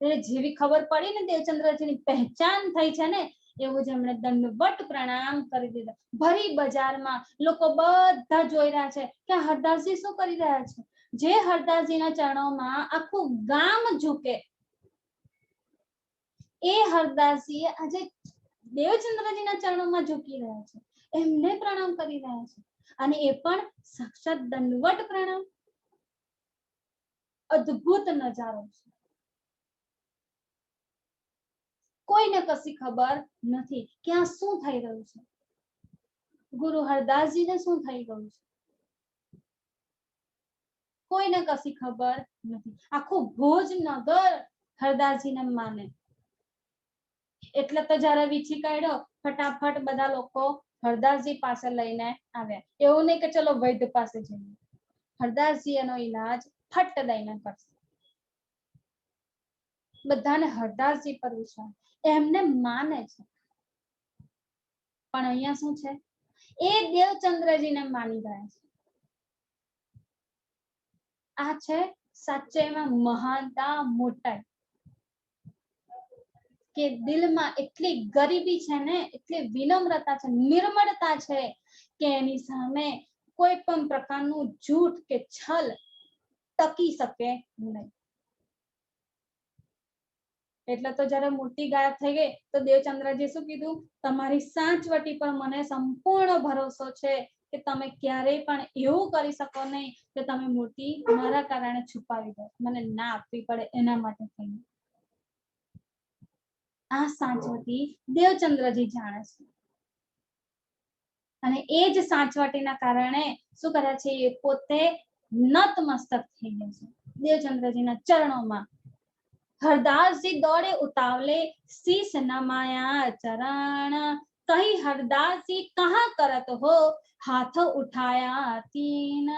એટલે જેવી ખબર પડી ને દેવચંદ્રજીની પહેચાન થઈ છે ને, એવું જ એમણે દંડવત પ્રણામ કરી દીધા. ભરી બજારમાં લોકો બધા જોઈ રહ્યા છે કે હરદાસજી શું કરી રહ્યા છે. જે હરદાસજીના ચરણોમાં આખું ગામ ઝૂકે, એ હરદાસજી આજે દેવચંદ્રજીના ચરણોમાં ઝૂકી રહ્યા છે, એમને પ્રણામ કરી રહ્યા છે, અને એ પણ સાક્ષાત દંડવત પ્રણામ. અદ્ભુત નજારો છે. કોઈને કશી ખબર નથી કે આ શું થઈ રહ્યું છે, ગુરુ હરદાસજીને શું થઈ ગયું છે, કોઈને કશી ખબર નથી. આખું ભોજનગર હરદાસજીને માને. એટલે તો જ્યારે વીછી કાઢ્યો, ફટાફટ બધા લોકો હરદાસજી પાસે લઈને આવ્યા. એવું નહીં કે ચલો વૈદ્ય પાસે જઈએ, હરદાસજી એનો ઈલાજ ફટ દઈને કરશે. બધાને હરદાસજી પર વિશ્વાસ, એમને માને છે. પણ અહીંયા શું છે, એ દેવચંદ્રજીને માની ગયા છે. આ છે સાચેમાં મહાનતા, મોટાઈ. કે દિલમાં એટલી ગરીબી છે ને, એટલી વિનમ્રતા છે, નિર્મળતા છે કે એની સામે કોઈ પણ પ્રકારનું જૂઠ કે છલ ટકી શકે નહીં. એટલે તો જ્યારે મૂર્તિ ગાયબ થઈ ગઈ તો દેવચંદ્રજી શું કીધું, તમારી સાચવટી પર મને સંપૂર્ણ ભરોસો છે કે તમે ક્યારેય પણ એવું કરી શકો નહીં કે તમે મૂર્તિ મારા કારણે છુપાવી દો, મને ના આપવી પડે એના માટે થઈને. આ સાચવટી દેવચંદ્રજી જાણે છે, અને એ જ સાચવટીના કારણે શું કરે છે, એ પોતે નતમસ્તક થઈ ગયા છે દેવચંદ્રજીના ચરણોમાં. हरदासजी दौड़े उतावले, शीस नमाया चरण, कही हरदासजी कहाँ करत हो, हाथ उठाया तीन।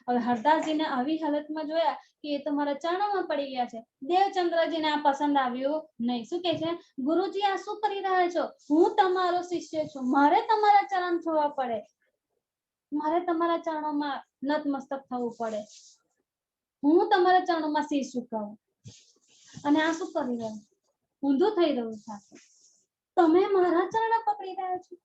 હવે હરદાસજીને આવી હાલતમાં જોયા કે એ તો મારા ચરણોમાં પડી ગયા છે. દેવચંદ્રજીને આ પસંદ આવ્યું નહીં. શું કે છે, ગુરુજી આ શું કરી રહ્યા છો? હું તમારો શિષ્ય છું, મારે તમારા ચરણ છોડવા પડે, મારે તમારા ચરણોમાં નતમસ્તક થવું પડે, હું તમારા ચરણોમાં શીશ ઝુકાવું. અને આ શું કરી રહ્યું? ઊંધું થઈ રહ્યું છે. તમે મારા ચરણ પકડી રહ્યા છો,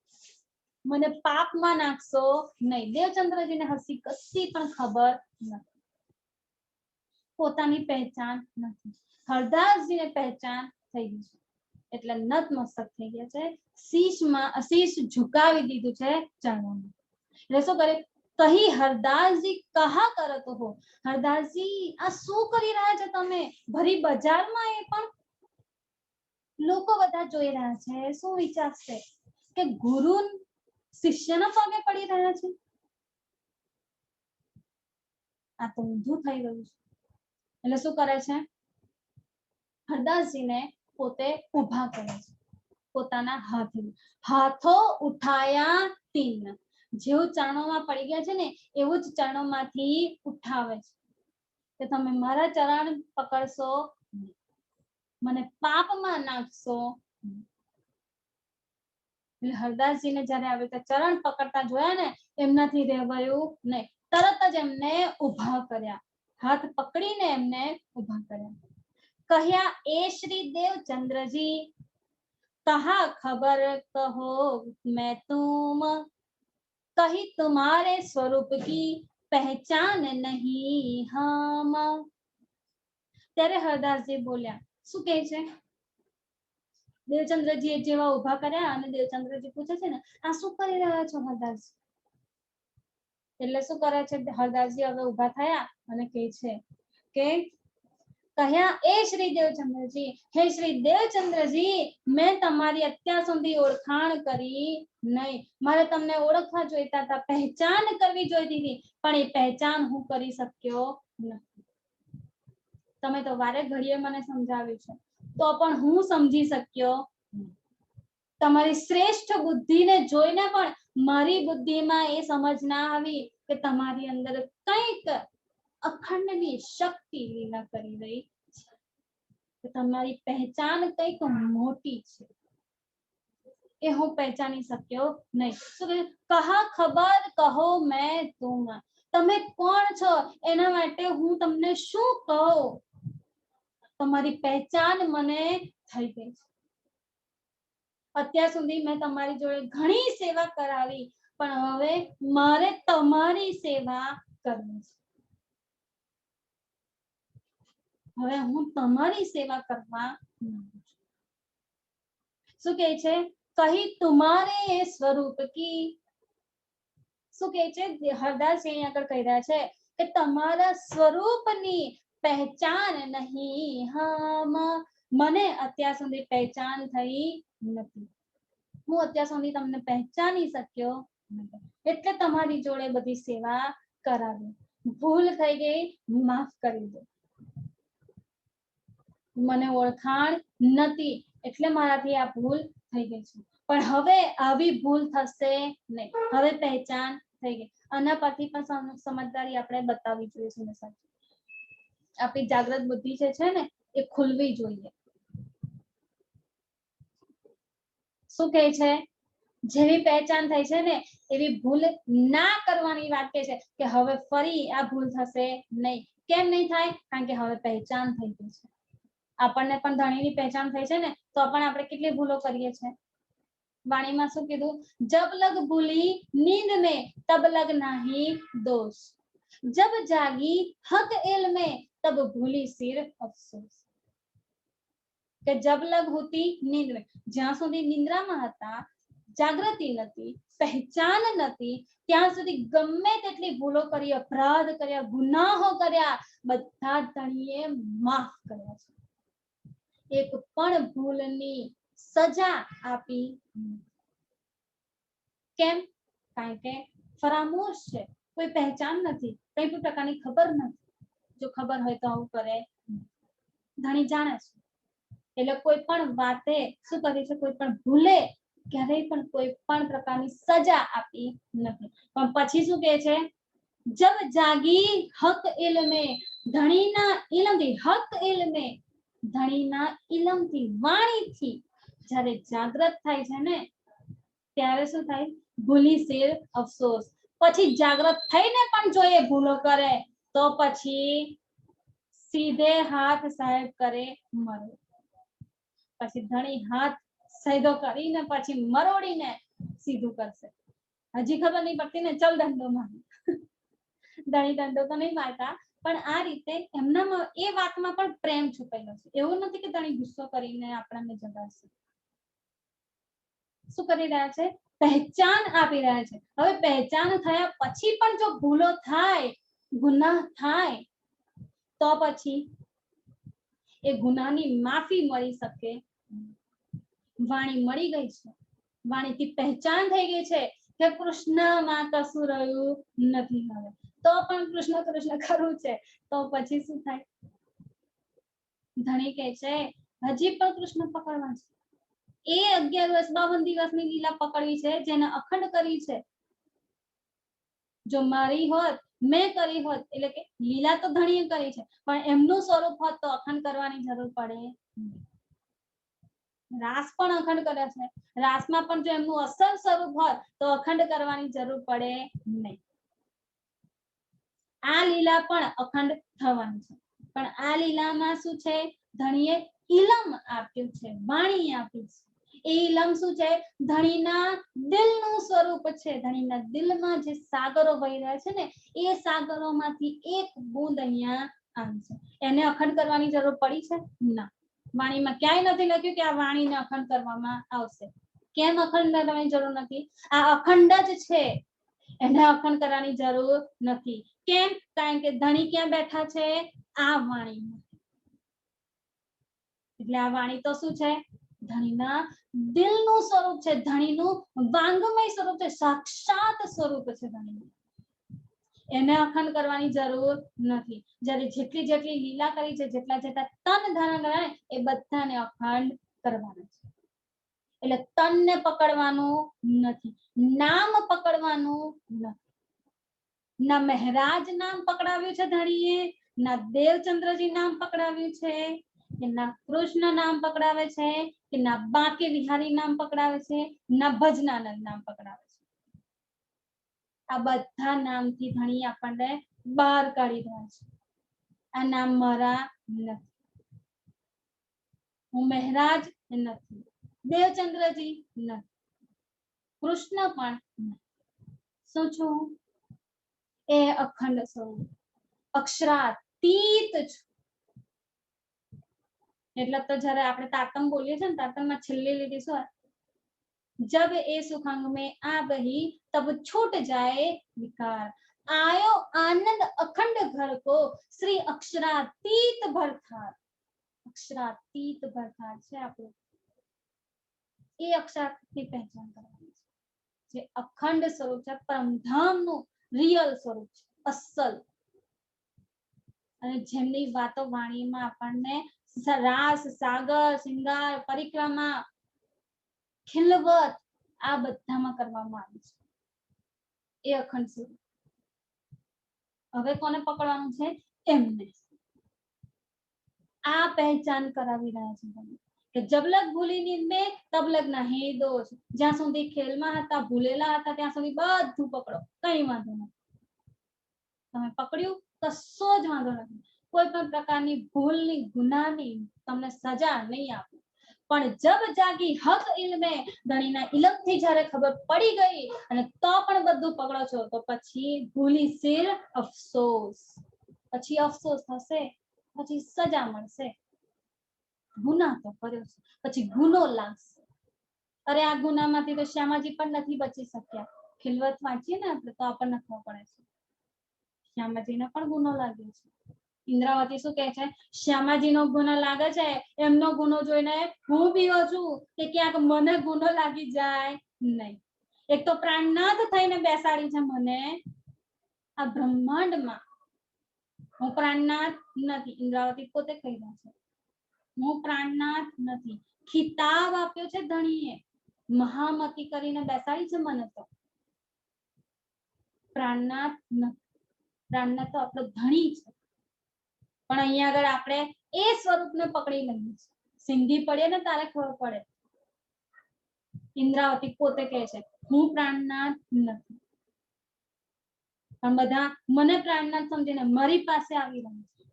મને પાપમાં નાખશો નહીં. દેવચંદ્રજીને હસી કશી પણ ખબર નથી, પોતાની પહેચાન નથી. હરદાસજીને પહેચાન થઈ ગઈ છે એટલે નતમસ્તક થઈ ગયા છે, શીશ ઝુકાવી દીધું છે ચરણોમાં. એટલે શું કરે, કહી હરદાસજી કહા કરત હો. હરદાસજી આ શું કરી રહ્યા છો તમે? ભરી બજારમાં એ પણ લોકો બધા જોઈ રહ્યા છે, શું વિચારશે કે ગુરુ શિષ્યના પગે પડી રહ્યા છે? આ તો ઊંધું થઈ રહ્યું છે. એટલે શું કરે છે, હરદાસજીને પોતે ઊભા કરે છે, પોતાના હાથો ઉઠાયા તીન. જેવું ચરણોમાં પડી ગયા છે ને એવું જ ચરણોમાંથી ઉઠાવે છે કે તમે મારા ચરણ પકડશો, મને પાપમાં નાખશો. એટલે હરદાસજીને જયારે આવી રીતે ચરણ પકડતા જોયા ને એમનાથી રહેવાયું નહીં. તરત જ એમને ઊભા કર્યા, હાથ પકડીને એમને ઊભા કર્યા. કહ્યા એ શ્રી દેવચંદ્રજી, કહા ખબર કહો मैं तुम, कही तुम्हारे स्वरूप की पहचान नहीं हम. ત્યારે હરદાસજી બોલ્યા. શું કહે છે, દેવચંદ્રજી જેવા ઊભા કર્યા અને દેવચંદ્રજી પૂછે છે ને આ શું કરી રહ્યા છો હરદાસ? એટલે શું કરે છે, હરદાસજી હવે ઊભા થયા અને કહે છે કે કહ્યા એ શ્રી દેવચંદ્રજી, હે શ્રી દેવચંદ્રજી, મેં તમારી અત્યાર સુધી ઓળખાણ કરી નહીં. મારે તમને ઓળખવા જોઈતા હતા, પહેચાન કરવી જોઈતી હતી, પણ એ પહેચાન હું કરી શક્યો નથી. તમે તો વારે ઘડીએ મને સમજાવ્યું છે તો પણ હું સમજી શક્યો. તમારી શ્રેષ્ઠ બુદ્ધિને જોઈને પણ મારી બુદ્ધિમાં એ સમજ ના આવી કે તમારી અંદર કંઈક અખંડની શક્તિ લીલા કરી રહી છે, તમારી પહેચાન કંઈક મોટી છે, એ હું પહેચાની શક્યો નહીં. શું કહા ખબર કહો મેં તુમ, તમે કોણ છો એના માટે હું તમને શું કહું? તમારી પહેચાન મને થઈ ગઈ છે. અત્યાર સુધી મેં તમારી જોડે ઘણી સેવા કરાવી, પણ હવે મારે તમારી સેવા કરવી છે. હવે હું તમારી સેવા કરવા માંગુ છું. શું કહે છે, કહી તુમારે સ્વરૂપ કી. શું કહે છે, હરદાસ અહીં આગળ કહી રહ્યા છે કે તમારા સ્વરૂપની પહેચાન નહીં હમ, મને અત્યાર સુધી પહેચાન થઈ નથી, હું અત્યાર સુધી તમને પહેચાની શક્યો નથી, એટલે તમારી જોડે બધી સેવા કરાવી. ભૂલ થઈ ગઈ, માફ કરી દો. મને ઓળખાણ નથી એટલે મારાથી આ ભૂલ થઈ ગઈ છે, પણ હવે આવી ભૂલ થશે નહીં. હવે પહેચાન થઈ ગઈ. આના પરથી પણ સમજદારી આપણે બતાવવી જોઈએ. આપણી જાગૃત બુદ્ધિ જે છે ને એ ખુલવી જોઈએ. શું કહે છે, જેવી પહેચાન થઈ છે ને એવી ભૂલ ના કરવાની વાત કહે છે કે હવે ફરી આ ભૂલ થશે નહીં. કેમ નહીં થાય? કારણ કે હવે પહેચાન થઈ ગઈ છે. આપણને પણ ધણીની પહેચાન થઈ છે ને તો પણ આપણે કેટલી ભૂલો કરીએ છીએ. વાણીમાં શું કીધું, જબ લગ ભૂલી નીંદ में तब लग नहीं दोष, जब जागी हक इल्म में तब भूली सिर अफसोस. કે જબ લગ હોતી નીંદ में, જ્યાં સુધી નિંદ્રામાં હતા, જાગૃતિ નથી, પહેચાન નથી, ત્યાં સુધી ગમે તેટલી ભૂલો કરી, અપરાધ કર્યા, ગુનાહો કર્યા, બધા ધણીએ માફ કર્યા છે. એક પણ ભૂલની સજા આપી. કેમ? કારણ કે ફરામોશ છે, કોઈ પહેચાન નથી, કઈ પણ પ્રકારની ખબર નથી. જો ખબર હોય તો આવું કરે, ધણી જાણે છે એટલે કોઈ પણ વાતે શું કરી છે, કોઈ પણ ભૂલે ક્યારેય પણ કોઈ પણ પ્રકારની સજા આપી નથી. પણ પછી શું કહે છે, જબ જાગી હક ઇલ્મે, ધણીના ઇલમથી, હક ઇલ્મે, ધણીના ઇલમથી, વાણીથી જ્યારે જાગૃત થાય છે ને ત્યારે શું થાય, ભૂલી શેર અફસોસ. પછી જાગૃત થઈને પણ જો એ ભૂલો કરે તો પછી સીધે હાથ સાહેબ કરે મરો. પછી ધણી હાથ સીધો કરીને પછી મરોડીને સીધું કરશે. હજી ખબર નહીં પડતી ને, ચલ દંડો માર. ધણી દંડો તો નહીં મારતા, પણ આ રીતે એમનામાં એ વાતમાં પણ પ્રેમ છુપાયેલો છે. એવું નથી કે ધણી ગુસ્સો કરીને આપણને જગાડશે. શું કરી રહ્યા છે, પહેચાન આપી રહ્યા છે. હવે પહેચાન થયા પછી પણ જો ભૂલો થાય, ગુનાહ થાય, તો પછી એ ગુનાહની માફી મળી શકે. વાણી મળી ગઈ છે, વાણીથી પહેચાન થઈ ગઈ છે કે કૃષ્ણમાં કશું રહ્યું નથી. હવે તો પણ કૃષ્ણ કૃષ્ણ કરવું છે, તો પછી શું થાય, ધણી કહે છે હજી પણ કૃષ્ણ પકડવા છે. એ 11 વર્ષ 52 દિવસની લીલા પકડવી છે, જેને અખંડ કરી છે. જો મારી હોત, મેં કરી હોત, એટલે કે લીલા તો ધણીએ કરી છે, પણ એમનું સ્વરૂપ હોત તો અખંડ કરવાની જરૂર પડે. રાસ પણ અખંડ કરે છે, રાસમાં પણ જો એમનું અસલ સ્વરૂપ હોત તો અખંડ કરવાની જરૂર પડે નહીં. આ લીલા પણ અખંડ થવાની છે, પણ આ લીલામાં શું છે, ધણીએ ઇલમ આપ્યું છે, વાણી આપી છે. એ ઇલમ શું છે, ધણીના દિલનું સ્વરૂપ છે. ધણીના દિલમાં જે સાગરો વહી રહ્યા છે ને, એ સાગરોમાંથી એક બૂંદ અહીંયા આવી છે. એને અખંડ કરવાની જરૂર પડી છે ના. વાણીમાં ક્યાંય નથી લખ્યું કે આ વાણીને અખંડ કરવામાં આવશે. કેમ અખંડ કરવાની જરૂર નથી, આ અખંડ જ છે, એને અખંડ કરવાની જરૂર નથી. કેમ, કારણ કે ધણી ક્યાં બેઠા છે, આ વાણીમાં. એટલે આ વાણી તો શું છે, ધણીના દિલનું સ્વરૂપ છે, ધણીનું વાંગમય સ્વરૂપ છે, સાક્ષાત સ્વરૂપ છે ધણીનું. એને અખંડ કરવાની જરૂર નથી. જ્યારે જેટલી જેટલી લીલા કરી છે, જેટલા જેટલા તન ધારણ કર્યા એ બધાને અખંડ કરવાના છે. એટલે તનને પકડવાનું નથી, નામ પકડવાનું નથી. ના મહેરાજ નામ પકડાવ્યું છે ધણીએ, ના દેવચંદ્રજી નામ પકડાવ્યું છે, કે ના કૃષ્ણ નામ પકડાવે છે, કે ના બાંકે વિહારી નામ પકડાવે છે, ના ભજનાનંદ નામ પકડાવે છે. આ બધા નામથી ધણી આપણને બહાર કાઢી રહ્યા છે. આ નામ મારા નથી, હું મહેરાજ નથી, દેવચંદ્રજી નથી, કૃષ્ણ પણ નથી. શું છું, એ અખંડ સ્વરૂપ, અક્ષરાતીત છું. એટલે તો જ્યારે આપણે તાતમ બોલીએ છીએ ને, તાતમમાં છેલ્લી લીટી શું, जब ए सुखंग में आ गई तब छूट जाए विकार, आयो आनंद अखंड घर को श्री अक्षरातीत भरथार. अक्षरातीत भरथार છે આપણું, એ અક્ષરાતીતની પહેચાન કરવાની છે, જે અખંડ સ્વરૂપ છે, પરમધામનું રિયલ સ્વરૂપ છે, અસલ. અને જેમની વાતો વાણીમાં આપણને રાસ, સાગર, શિંગાર, પરિક્રમા, ખિલવત આ બધામાં કરવામાં આવી છે, એ અખંડ સ્વરૂપ. હવે કોને પકડવાનું છે, એમને. આ પહેચાન કરાવી રહ્યા છે કે જબલક ભૂલી નીંદ में તબલક નહીં દોષ. જ્યાં સુધી ખેલમાં હતા, ભૂલેલા હતા, ત્યાં સુધી બધું પકડો, કઈ વાંધો નથી. તમે પકડ્યું કશો જ વાંધો નથી, કોઈ પણ પ્રકારની ભૂલની, ગુનાની તમને સજા નહીં આપે. પણ જબ જાગી હક ઇલ્મે, ધણીના ઇલમથી જ્યારે ખબર પડી ગઈ અને તો પણ બધું પકડો છો, તો પછી ભૂલી સિર અફસોસ, પછી અફસોસ થશે, પછી સજા મળશે. ગુનાહ તો કર્યો છે, પછી ગુનો લાગશે. અરે આ ગુનામાંથી તો શ્યામાજી પણ નથી બચી શક્યા. ખિલવત વાંચીએ ને આપણે તો આપણને ખબર પડે છે, શ્યામાજીને પણ ગુનો લાગ્યો છે. ઇન્દ્રાવતી શું કહે છે, શ્યામાજીનો ગુનો લાગે છે, એમનો ગુનો જોઈને હું બીવો છું કે ક્યાંક મને ગુનો લાગી જાય નહીં. એક તો પ્રાણનાથ થઈને બેસાડી છે મને આ બ્રહ્માંડમાં, હું પ્રાણનાથ નથી. ઇન્દ્રાવતી પોતે કહી રહ્યા છે, હું પ્રાણનાથ નથી. ખિતાબ આપ્યો છે ધણીએ, મહામતી કરીને બેસાડી છે મને તો. પ્રાણનાથ પ્રાણનાથ તો આપણો ધણી છે, પણ અહીંયા આગળ આપણે એ સ્વરૂપને પકડી લઈએ છીએ. સિંધી પડે ને તારે ખબર પડે. ઇન્દ્રાવતી પોતે કહે છે હું પ્રાણનાથ નથી, પણ બધા મને પ્રાણનાથ સમજીને મારી પાસે આવી રહ્યા છે.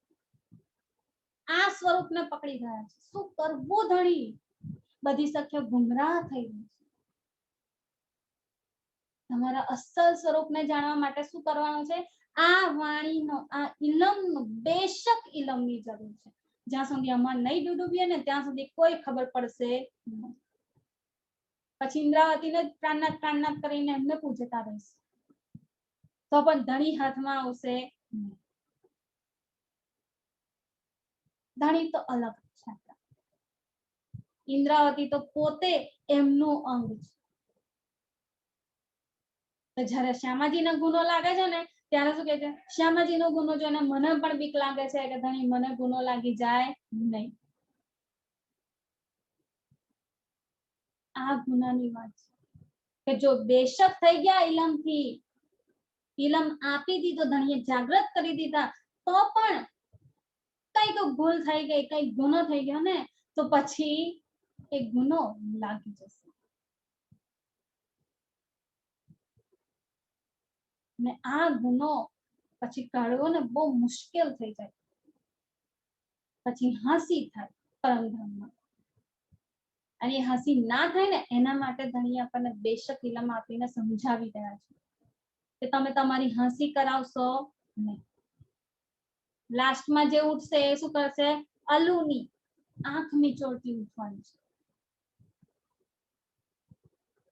આ સ્વરૂપને પકડી ગયા છે. શું કરવું ધણી? બધી સખ્ય ગુમરાહ થઈ ગઈ છે. તમારા અસલ સ્વરૂપને જાણવા માટે શું કરવાનું છે? આ વાણીનો, આ ઇલમનો, બેશક ઇલમની જરૂર છે. જ્યાં સુધી અમાર નહીં ડૂબીએ ને ત્યાં સુધી કોઈ ખબર પડશે નહીં. પછી ઇન્દ્રાવતીને પ્રાણનાથ પ્રાણનાથ કરીને એમને પૂછતા રહીશ તો પણ ધણી હાથમાં આવશે નહીં. ધણી તો અલગ છે. ઇન્દ્રાવતી તો પોતે એમનું અંગ છે. તો જયારે શ્યામાજીનો ગુનો લાગે છે ને ત્યારે શું કહે છે? શ્યામાજીનો ગુનો જોઈને મને પણ બીક લાગે છે કે ધણી મને ગુનો લાગી જાય નહીં. આ ગુનાની વાત છે કે જો બેશક થઈ ગયા ઇલમથી, ઇલમ આપી દીધો, ધણીએ જાગૃત કરી દીધા, તો પણ કઈક ભૂલ થઈ ગઈ, કઈક ગુનો થઈ ગયો ને તો પછી એ ગુનો લાગી જશે. ને આ ગુનો પછી કાઢવો ને બહુ મુશ્કેલ થઈ જાય. પછી હાંસી થાય પરમધામમાં, અને હાંસી ના થાય ને એના માટે ધણી આપણને બેશક ઇલમ આપીને સમજાવી રહ્યા છે કે તમે તમારી હાંસી કરાવશો નહીં. લાસ્ટમાં જે ઉઠશે એ શું કરશે? અલુની આંખ મીચોડતી ઉઠવાની છે.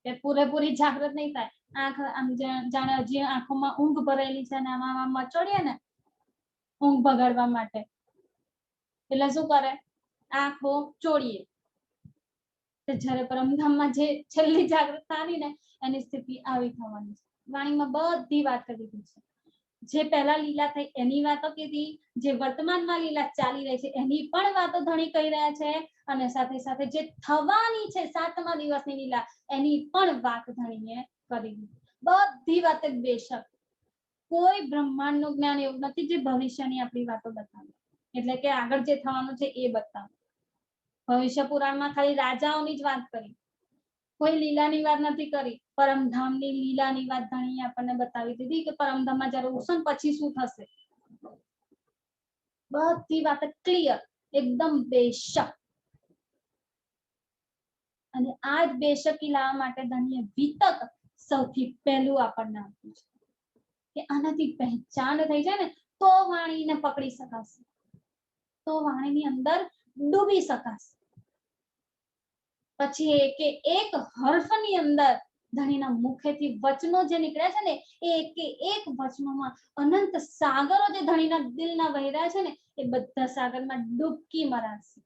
એ પૂરેપૂરી જાગૃત નહીં થાય. આંખ આમ જાણે હજી આંખોમાં ઊંઘ ભરેલી છે ને આમાં મચોડીએ ને ઊંઘ ભગાડવા માટે, એટલે શું કરે? આંખો ચોડીએ. જયારે પરમધામમાં જે છેલ્લી જાગૃતતા આવી ને એની સ્થિતિ આવી થવાની છે. વાણીમાં બધી વાત કરી દીધી છે. જે પહેલા લીલા થઈ એની વાતો કીધી, જે વર્તમાનમાં લીલા ચાલી રહી છે એની પણ વાતો ધણી કહી રહ્યા છે, અને સાથે સાથે જે થવાની છે 7મા દિવસની લીલા એની પણ વાત ધણીએ કરી દીધી. બધી વાત બેશક. કોઈ બ્રહ્માંડનું જ્ઞાન એવું નથી જે ભવિષ્યની આપણી વાતો બતાવે, એટલે કે આગળ જે થવાનું છે એ બતાવે. ભવિષ્ય પુરાણમાં ખાલી રાજાઓની જ વાત કરી, કોઈ લીલાની વાત નથી કરી. પરમધામની લીલાની વાત ધણીએ આપણને બતાવી દીધી કે પરમધામમાં જ્યારે ઉઠશો ને પછી શું થશે. બધી વાત ક્લિયર, એકદમ બેશક. અને આ જ બેશકી લાવવા માટે ધણીએ વિતક સૌથી પહેલું આપણને આપ્યું છે કે આનાથી પહેચાન થઈ જાય ને તો વાણીને પકડી શકાશે, તો વાણીની અંદર ડૂબી શકાશે. પછી કે એક હર્ફની અંદર ધણીના મુખેથી વચનો જે નીકળ્યા છે ને એક વચનોમાં અનંત સાગરો જે ધણીના દિલના વહેર્યા છે ને એ બધા સાગરમાં ડૂબકી મરાશે,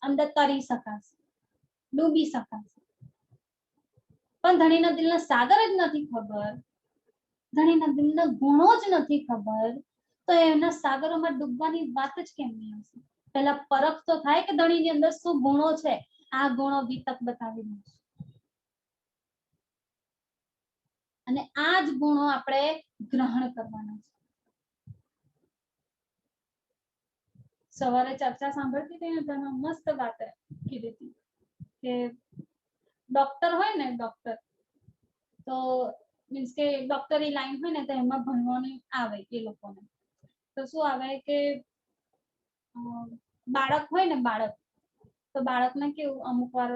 અંદર તરી શકાશે, ડૂબી શકાશે. પણ ધણીના દિલના સાગર જ નથી ખબર, ધણીના દિલના ગુણો જ નથી ખબર, તો એના સાગરોમાં ડૂબવાની વાત જ કેમ નહીં હશે? પેલા પરખ તો થાય કે ધણીની અંદર શું ગુણો છે. આ ગુણો વિતક બતાવી રહ્યું છે, અને આ જ ગુણો આપણે ગ્રહણ કરવાના છે. સવારે ચર્ચા સાંભળતી હતી ને તેમાં મસ્ત વાત કીધી હતી કે ડોક્ટર હોય ને, ડોક્ટર તો મીન્સ કે ડોક્ટરી લાઈન હોય ને તો એમાં ભણવાનું આવે એ લોકોને. તો શું આવે કે બાળક હોય ને, બાળક તો બાળકને કેવું અમુક વાર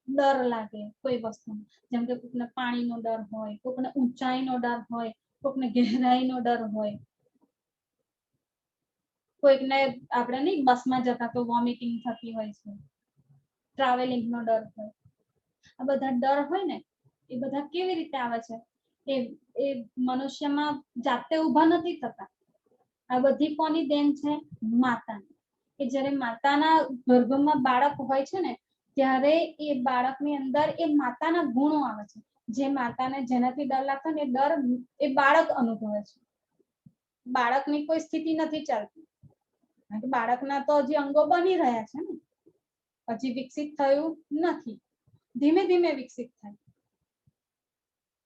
ડર લાગે કોઈ વસ્તુ, જેમ કે કોકને પાણીનો ડર હોય, કોકને ઊંચાઈનો ડર હોય, કોકને ગહેરાઈનો ડર હોય, કોઈકને આપણે નહીં બસમાં જતા તો વોમિટિંગ થતી હોય છે, ટ્રાવેલિંગનો ડર હોય. આ બધા ડર હોય ને એ બધા કેવી રીતે આવે છે? એ મનુષ્યમાં જાતે ઊભા નથી થતા. આ બધી કોની દેન છે? માતાની. કે જ્યારે માતાના ગર્ભમાં બાળક હોય છે ને ત્યારે એ બાળકની અંદર એ માતાના ગુણો આવે છે. જે માતાને જેનાથી ડર લાગતો ને એ ડર એ બાળક અનુભવે છે. બાળકની કોઈ સ્થિતિ નથી ચાલતી, કારણ કે બાળકના તો હજી અંગો બની રહ્યા છે ને, હજી વિકસિત થયું નથી. ધીમે ધીમે વિકસિત થાય.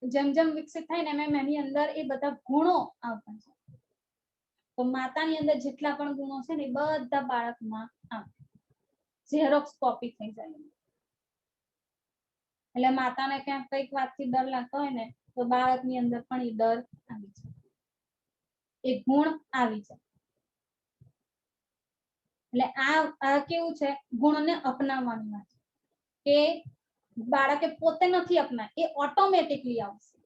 જેમ જેમ વિકસિત થાય ને એમ એની અંદર એ બધા ગુણો આવતા છે. તો માતાની અંદર જેટલા પણ ગુણો છે ને બધા બાળકમાં આવે, ઝેરોક્સ કોપી થઈ જાય. એટલે માતાને ક્યાંક કઈક વાતથી ડર લાગતો હોય ને તો બાળકની અંદર પણ એ ડર આવી જાય, એ ગુણ આવી જાય. એટલે આ કેવું છે, ગુણને અપનાવવાની વાત કે બાળકે પોતે નથી અપનાવ, એ ઓટોમેટિકલી આવશે.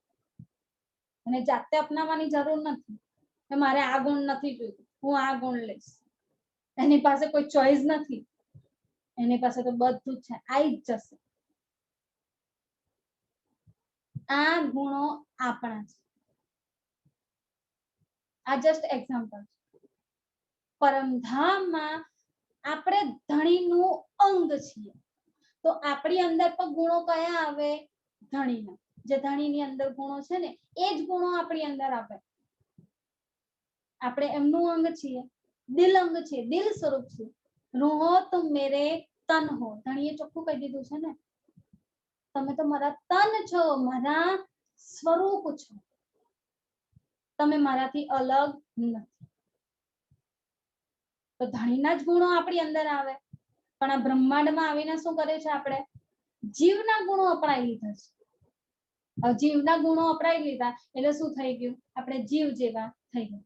અને જાતે અપનાવવાની જરૂર નથી કે મારે આ ગુણ નથી જોઈતું, હું આ ગુણ લઈશ. એની પાસે કોઈ ચોઈસ નથી, એની પાસે તો બધું જ છે, આવી જ જશે. આ ગુણો આપણા છે. આ જસ્ટ એક્ઝામ્પલ. પરમધામમાં આપણે ધણીનું અંગ છીએ, તો આપણી અંદર પણ ગુણો કયા આવે? ધણીના. જે ધણીની અંદર ગુણો છે ને એ જ ગુણો આપણી અંદર આવે. આપણે એમનું અંગ છીએ, દિલ અંગ છે, દિલ સ્વરૂપ છે. રૂહો તો મેરે તન હો. ધણીએ ચોખ્ખું કહી દીધું છે ને, તમે તો મારા તન છો, મારા સ્વરૂપ છો, તમે મારાથી અલગ નથી. તો ધણીના જ ગુણો આપણી અંદર આવે. પણ આ બ્રહ્માંડમાં આવીને શું કરે છે? આપણે જીવના ગુણો અપનાવી લીધા છે. જીવના ગુણો અપનાવી લીધા એટલે શું થઈ ગયું? આપણે જીવ જેવા થઈ ગયા.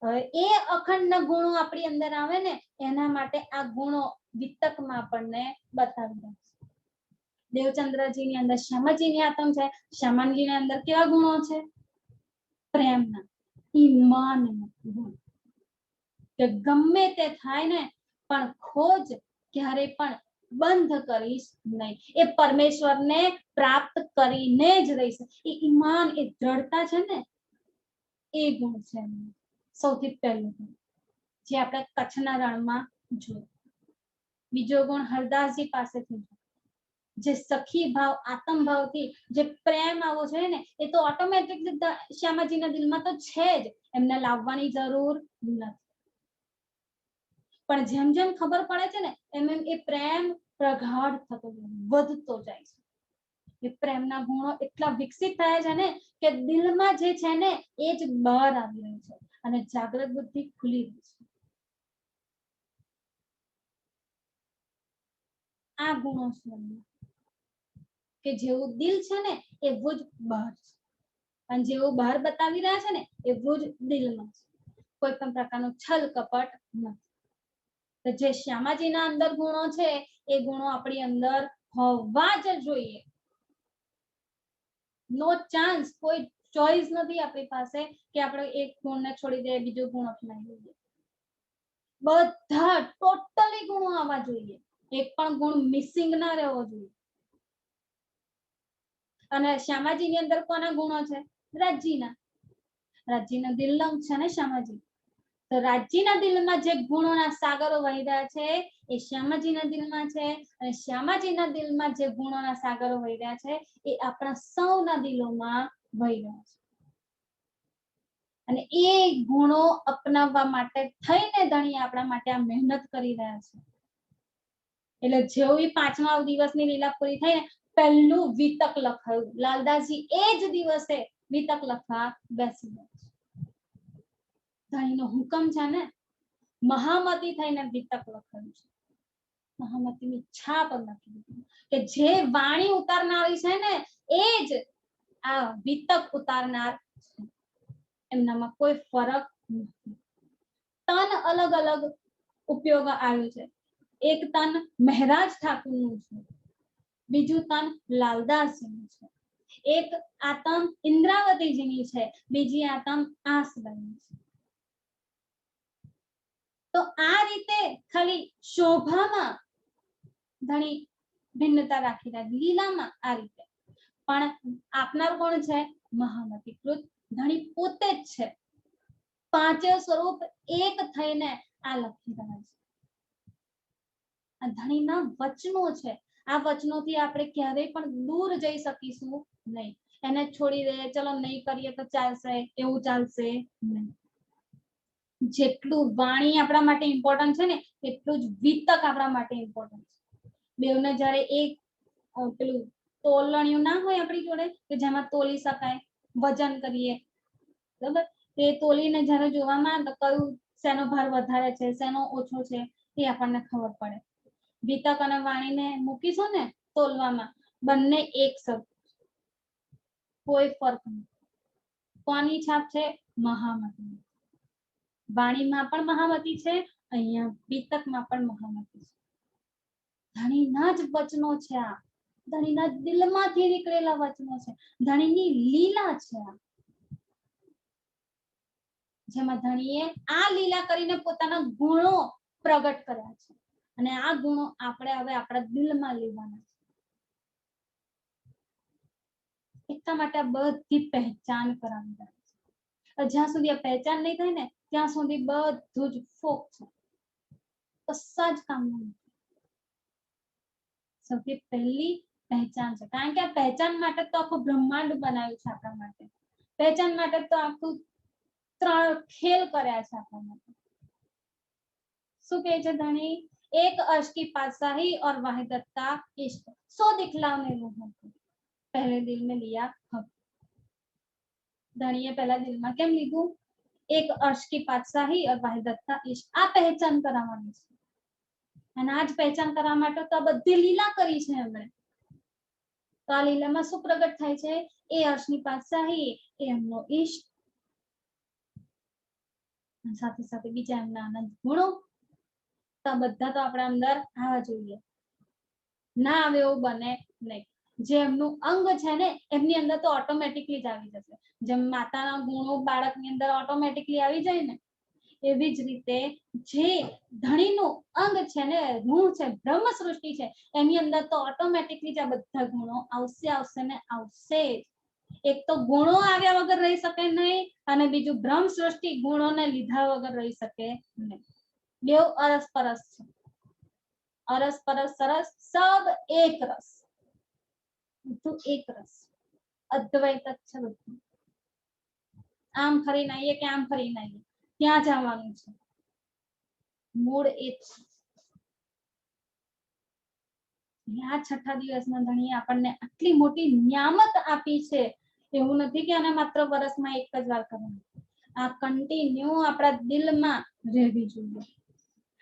હવે એ અખંડ ગુણો આપણી અંદર આવે ને એના માટે આ ગુણો વિતકમાં આપણને બતાવી દે છે. દેવચંદ્રજીની અંદર શ્યામાજીની આત્મ છે, શ્યામાજીની અંદર કેવા ગુણો છે? પ્રેમના, ઈમાનના ગુણ. કે ગમે તે થાય ને પણ ખોજ ક્યારે પણ બંધ કરીશ નહીં. એ પરમેશ્વરને પ્રાપ્ત કરીને જ રહીશ. એ ઈમાન, એ દ્રઢતા છે ને, એ ગુણ છે સૌથી પહેલું ગુણ, જે આપણે કચ્છના રણમાં જોયું. બીજો ગુણ હરદાસજી પાસેથી, જે સખી ભાવ, આત્મ ભાવથી જે પ્રેમ આવો છે ને એ તો ઓટોમેટિકલી શ્યામાજીના દિલમાં તો છે જ, એમને લાવવાની જરૂર નથી. પણ જેમ જેમ ખબર પડે છે ને એમ એમ એ પ્રેમ પ્રગાઢ થતો વધતો જાય છે. એ પ્રેમના ગુણો એટલા વિકસિત થયા છે ને કે દિલમાં જે છે ને એ જ બહાર આવી રહ્યું છે અને જાગૃત બુદ્ધિ ખુલી રહી છે. આ ગુણો છે કે જેવું દિલ છે ને એવું જ બહાર છે, અને જેવું બહાર બતાવી રહ્યા છે ને એવું જ દિલમાં છે. કોઈ પણ પ્રકારનું છલ કપટ નથી. તો જે શ્યામાજીના અંદર ગુણો છે એ ગુણો આપણી અંદર હોવા જ જોઈએ. નો ચાન્સ, કોઈ ચોઈસ નથી આપણી પાસે કે આપણે એક ગુણને છોડી દે બીજો ગુણ અપનાવી લઈએ. બધા ટોટલી ગુણો આવવા જોઈએ, એક પણ ગુણ મિસિંગ ના રહેવો જોઈએ. અને શ્યામાજીની અંદર કોના ગુણો છે? રાજજીના. રાજજીના દિલંગ છે ને શ્યામાજી. તો રાજજીના દિલમાં જે ગુણોના સાગરો વહી રહ્યા છે એ શ્યામાજીના દિલમાં છે, અને શ્યામાજીના દિલમાં જે ગુણોના સાગરો વહી રહ્યા છે એ આપણા સૌના દિલોમાં વહી રહ્યા છે. અને એ ગુણો અપનાવવા માટે થઈને ધણી આપણા માટે આ મહેનત કરી રહ્યા છે. એટલે જેવી 5મા દિવસની લીલા પૂરી થઈ ને પહેલું વિતક લખાયું. લાલદાસજી એ જ દિવસે વિતક લખવા બેસી ગયા છે. ધણીનો હુકમ છે ને, મહામતી થઈને વિતક લખાયું છે. મહામતીની છાપ લખી કે જે વાણી ઉતારનારી છે ને એ જ આ વિતક ઉતારનાર છે. એમનામાં કોઈ ફરક નથી. તન અલગ અલગ ઉપયોગ આવ્યું છે. એક તન મહેરાજ ઠાકુરનું છે, બીજું તન લાલદાસજીનું છે, એક આતમ ઇન્દ્રાવતીજીની છે, બીજી આતમ આસબાઈની છે. તો આ રીતે ખાલી શોભામાં ઘણી ભિન્નતા રાખી રહ્યા, લીલામાં આ રીતે પણ આપનાર કોણ છે? મહામતીકૃત ધણી પોતે જ છે. પાંચે સ્વરૂપ એક થઈને આ લખી રહ્યા છે. આ ધણીના વચનો છે. આ વચનોથી આપણે ક્યારેય પણ દૂર જઈ શકીશું નહીં. એને છોડી દે, ચલો નહીં કરીએ તો ચાલશે, એવું ચાલશે નહીં. જેટલું વાણી આપણા માટે ઇમ્પોર્ટન્ટ છે ને એટલું જ વિતક આપણા માટે ઇમ્પોર્ટન્ટ છે. બેઉને જ્યારે એક પેલું તોલણિયું ના હોય આપણી જોડે કે જેમાં તોલી શકાય, વજન કરીએ બરાબર, તે તોલીને જ્યારે જોવામાં આવે તો કયું શેનો ભાર વધારે છે શેનો ઓછો છે એ આપણને ખબર પડે. વિતક અને વાણીને મૂકીશું ને તોલવામાં, બંને એક સરખું, કોઈ ફરક નહીં. કોની છાપ છે? મહામતી. વાણીમાં પણ મહામતી છે, અહીંયા વિતકમાં પણ મહામતી છે. ધણીના જ વચનો છે આ, ધણીના દિલમાંથી નીકળેલા વચનો છે, ધણીની લીલા છે આ, જેમાં ધણીએ આ લીલા કરીને પોતાના ગુણો પ્રગટ કર્યા છે અને આ ગુણો આપણે હવે આપણા દિલમાં લેવાના છે. એટલા માટે આ બધી પહેચાન કરાવી રહ્યા છે. જ્યાં સુધી આ પહેચાન નહીં થાય ને ત્યાં સુધી બધું જ ફોક છે, કશા જ કામનું નથી. સૌથી પહેલી પહેચાન છે, કારણ કે આ પહેચાન માટે તો આખું બ્રહ્માંડ બનાવ્યું છે આપણા માટે. પહેચાન માટે તો આખું 3 ખેલ કર્યા છે આપણા માટે. શું કહે છે ધણી? एक अर्श की पातशाही और वाहिदत का इश्क 100 दिखलाने वो हमको पहले दिल में लिया हक. ધણીએ પહેલા દિલમાં કેમ લીધું? એક अर्श की पातशाही और वाहिदत का इश्क. આ પહેચાન કરાવવાની છે અને આ જ પહેચાન કરવા માટે તો આ બધી લીલા કરી છે એમણે. તો આ લીલામાં શું પ્રગટ થાય છે? એ अर्शની पातशाही, એ એમનો इश्क, સાથે સાથે બીજા એમના આનંદ ગુણો. તો બધા તો આપણા અંદર આવવા જોઈએ, ના આવે એવું બને નહીં. જે એમનું અંગ છે ને એમની અંદર તો ઓટોમેટિકલી જ આવી જશે. જેમ માતાના ગુણો બાળકની અંદર ઓટોમેટિકલી આવી જાય ને, એવી જ રીતે જે ધણીનું અંગ છે ને, રૂહ છે, બ્રહ્મ સૃષ્ટિ છે, એની અંદર તો ઓટોમેટિકલી જ આ બધા ગુણો આવશે ને આવશે. એક તો ગુણો આવ્યા વગર રહી શકે નહીં અને બીજું બ્રહ્મ સૃષ્ટિ ગુણોને લીધા વગર રહી શકે નહીં. બેવ અરસ પરસ છે, અરસ પરસ સરસ, સબ એક રસ, બધું એક રસ, અદ્વૈત જ છે બધું. આમ ફરીને આવીએ કે આમ ફરીને આવીએ, ત્યાં જવાનું છે, મૂળ એ જ છે. આ 6થા દિવસમાં ધણીએ આપણને આટલી મોટી નિયામત આપી છે. એવું નથી કે આને માત્ર વર્ષમાં એક જ વાર કરવાનું, આ કન્ટિન્યુ આપણા દિલમાં રહેવી જોઈએ.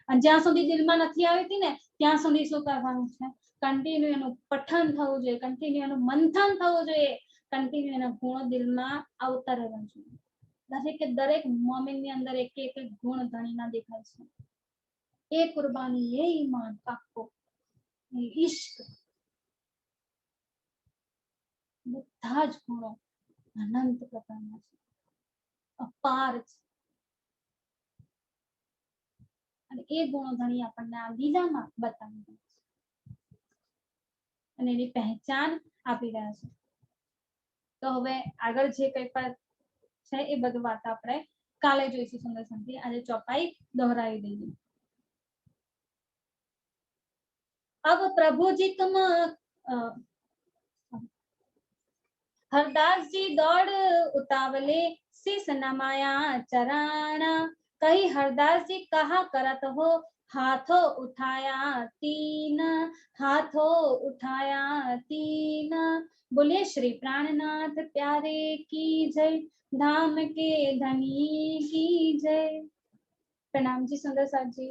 અને જ્યાં સુધી દિલમાં નથી આવતી ને ત્યાં સુધી શું કરવાનું છે? કન્ટિન્યુ એનું પઠન થવું જોઈએ, કન્ટિન્યુ એનું મંથન થવું જોઈએ, કન્ટિન્યુ એના ગુણો દિલમાં આવતા રહેવા જોઈએ. દરેકે દરેક મોમિનની અંદર એક એક ગુણ ધણીના દેખાય છે. એ કુરબાની, એ ઈમાન પાક્કો, એ ઇશ્ક, બધા જ ગુણો અનંત પ્રકારના છે, અપાર છે. અને એ ગુણો ધણી આપણને આ લીલામાં બતાવી રહ્યા છે અને એની પહેચાન આપી રહ્યા છે. તો હવે આગળ જે કંઈ પણ છે એ બધું વાત આપણે કાલે જોઈશું સુંદર શાંતિ. આજે ચોપાઈ દોહરાવી દઈએ. अब प्रभु जी तुम हरदास जी दौड़ उतावले शीस नमाया चराना, कही हरदास जी कहा करत हो हाथों उठाया तीन, हाथों उठाया तीन. बोलिए श्री प्राणनाथ प्यारे की जय, धाम के धनी की जय. प्रणाम जी सुंदर साथ जी.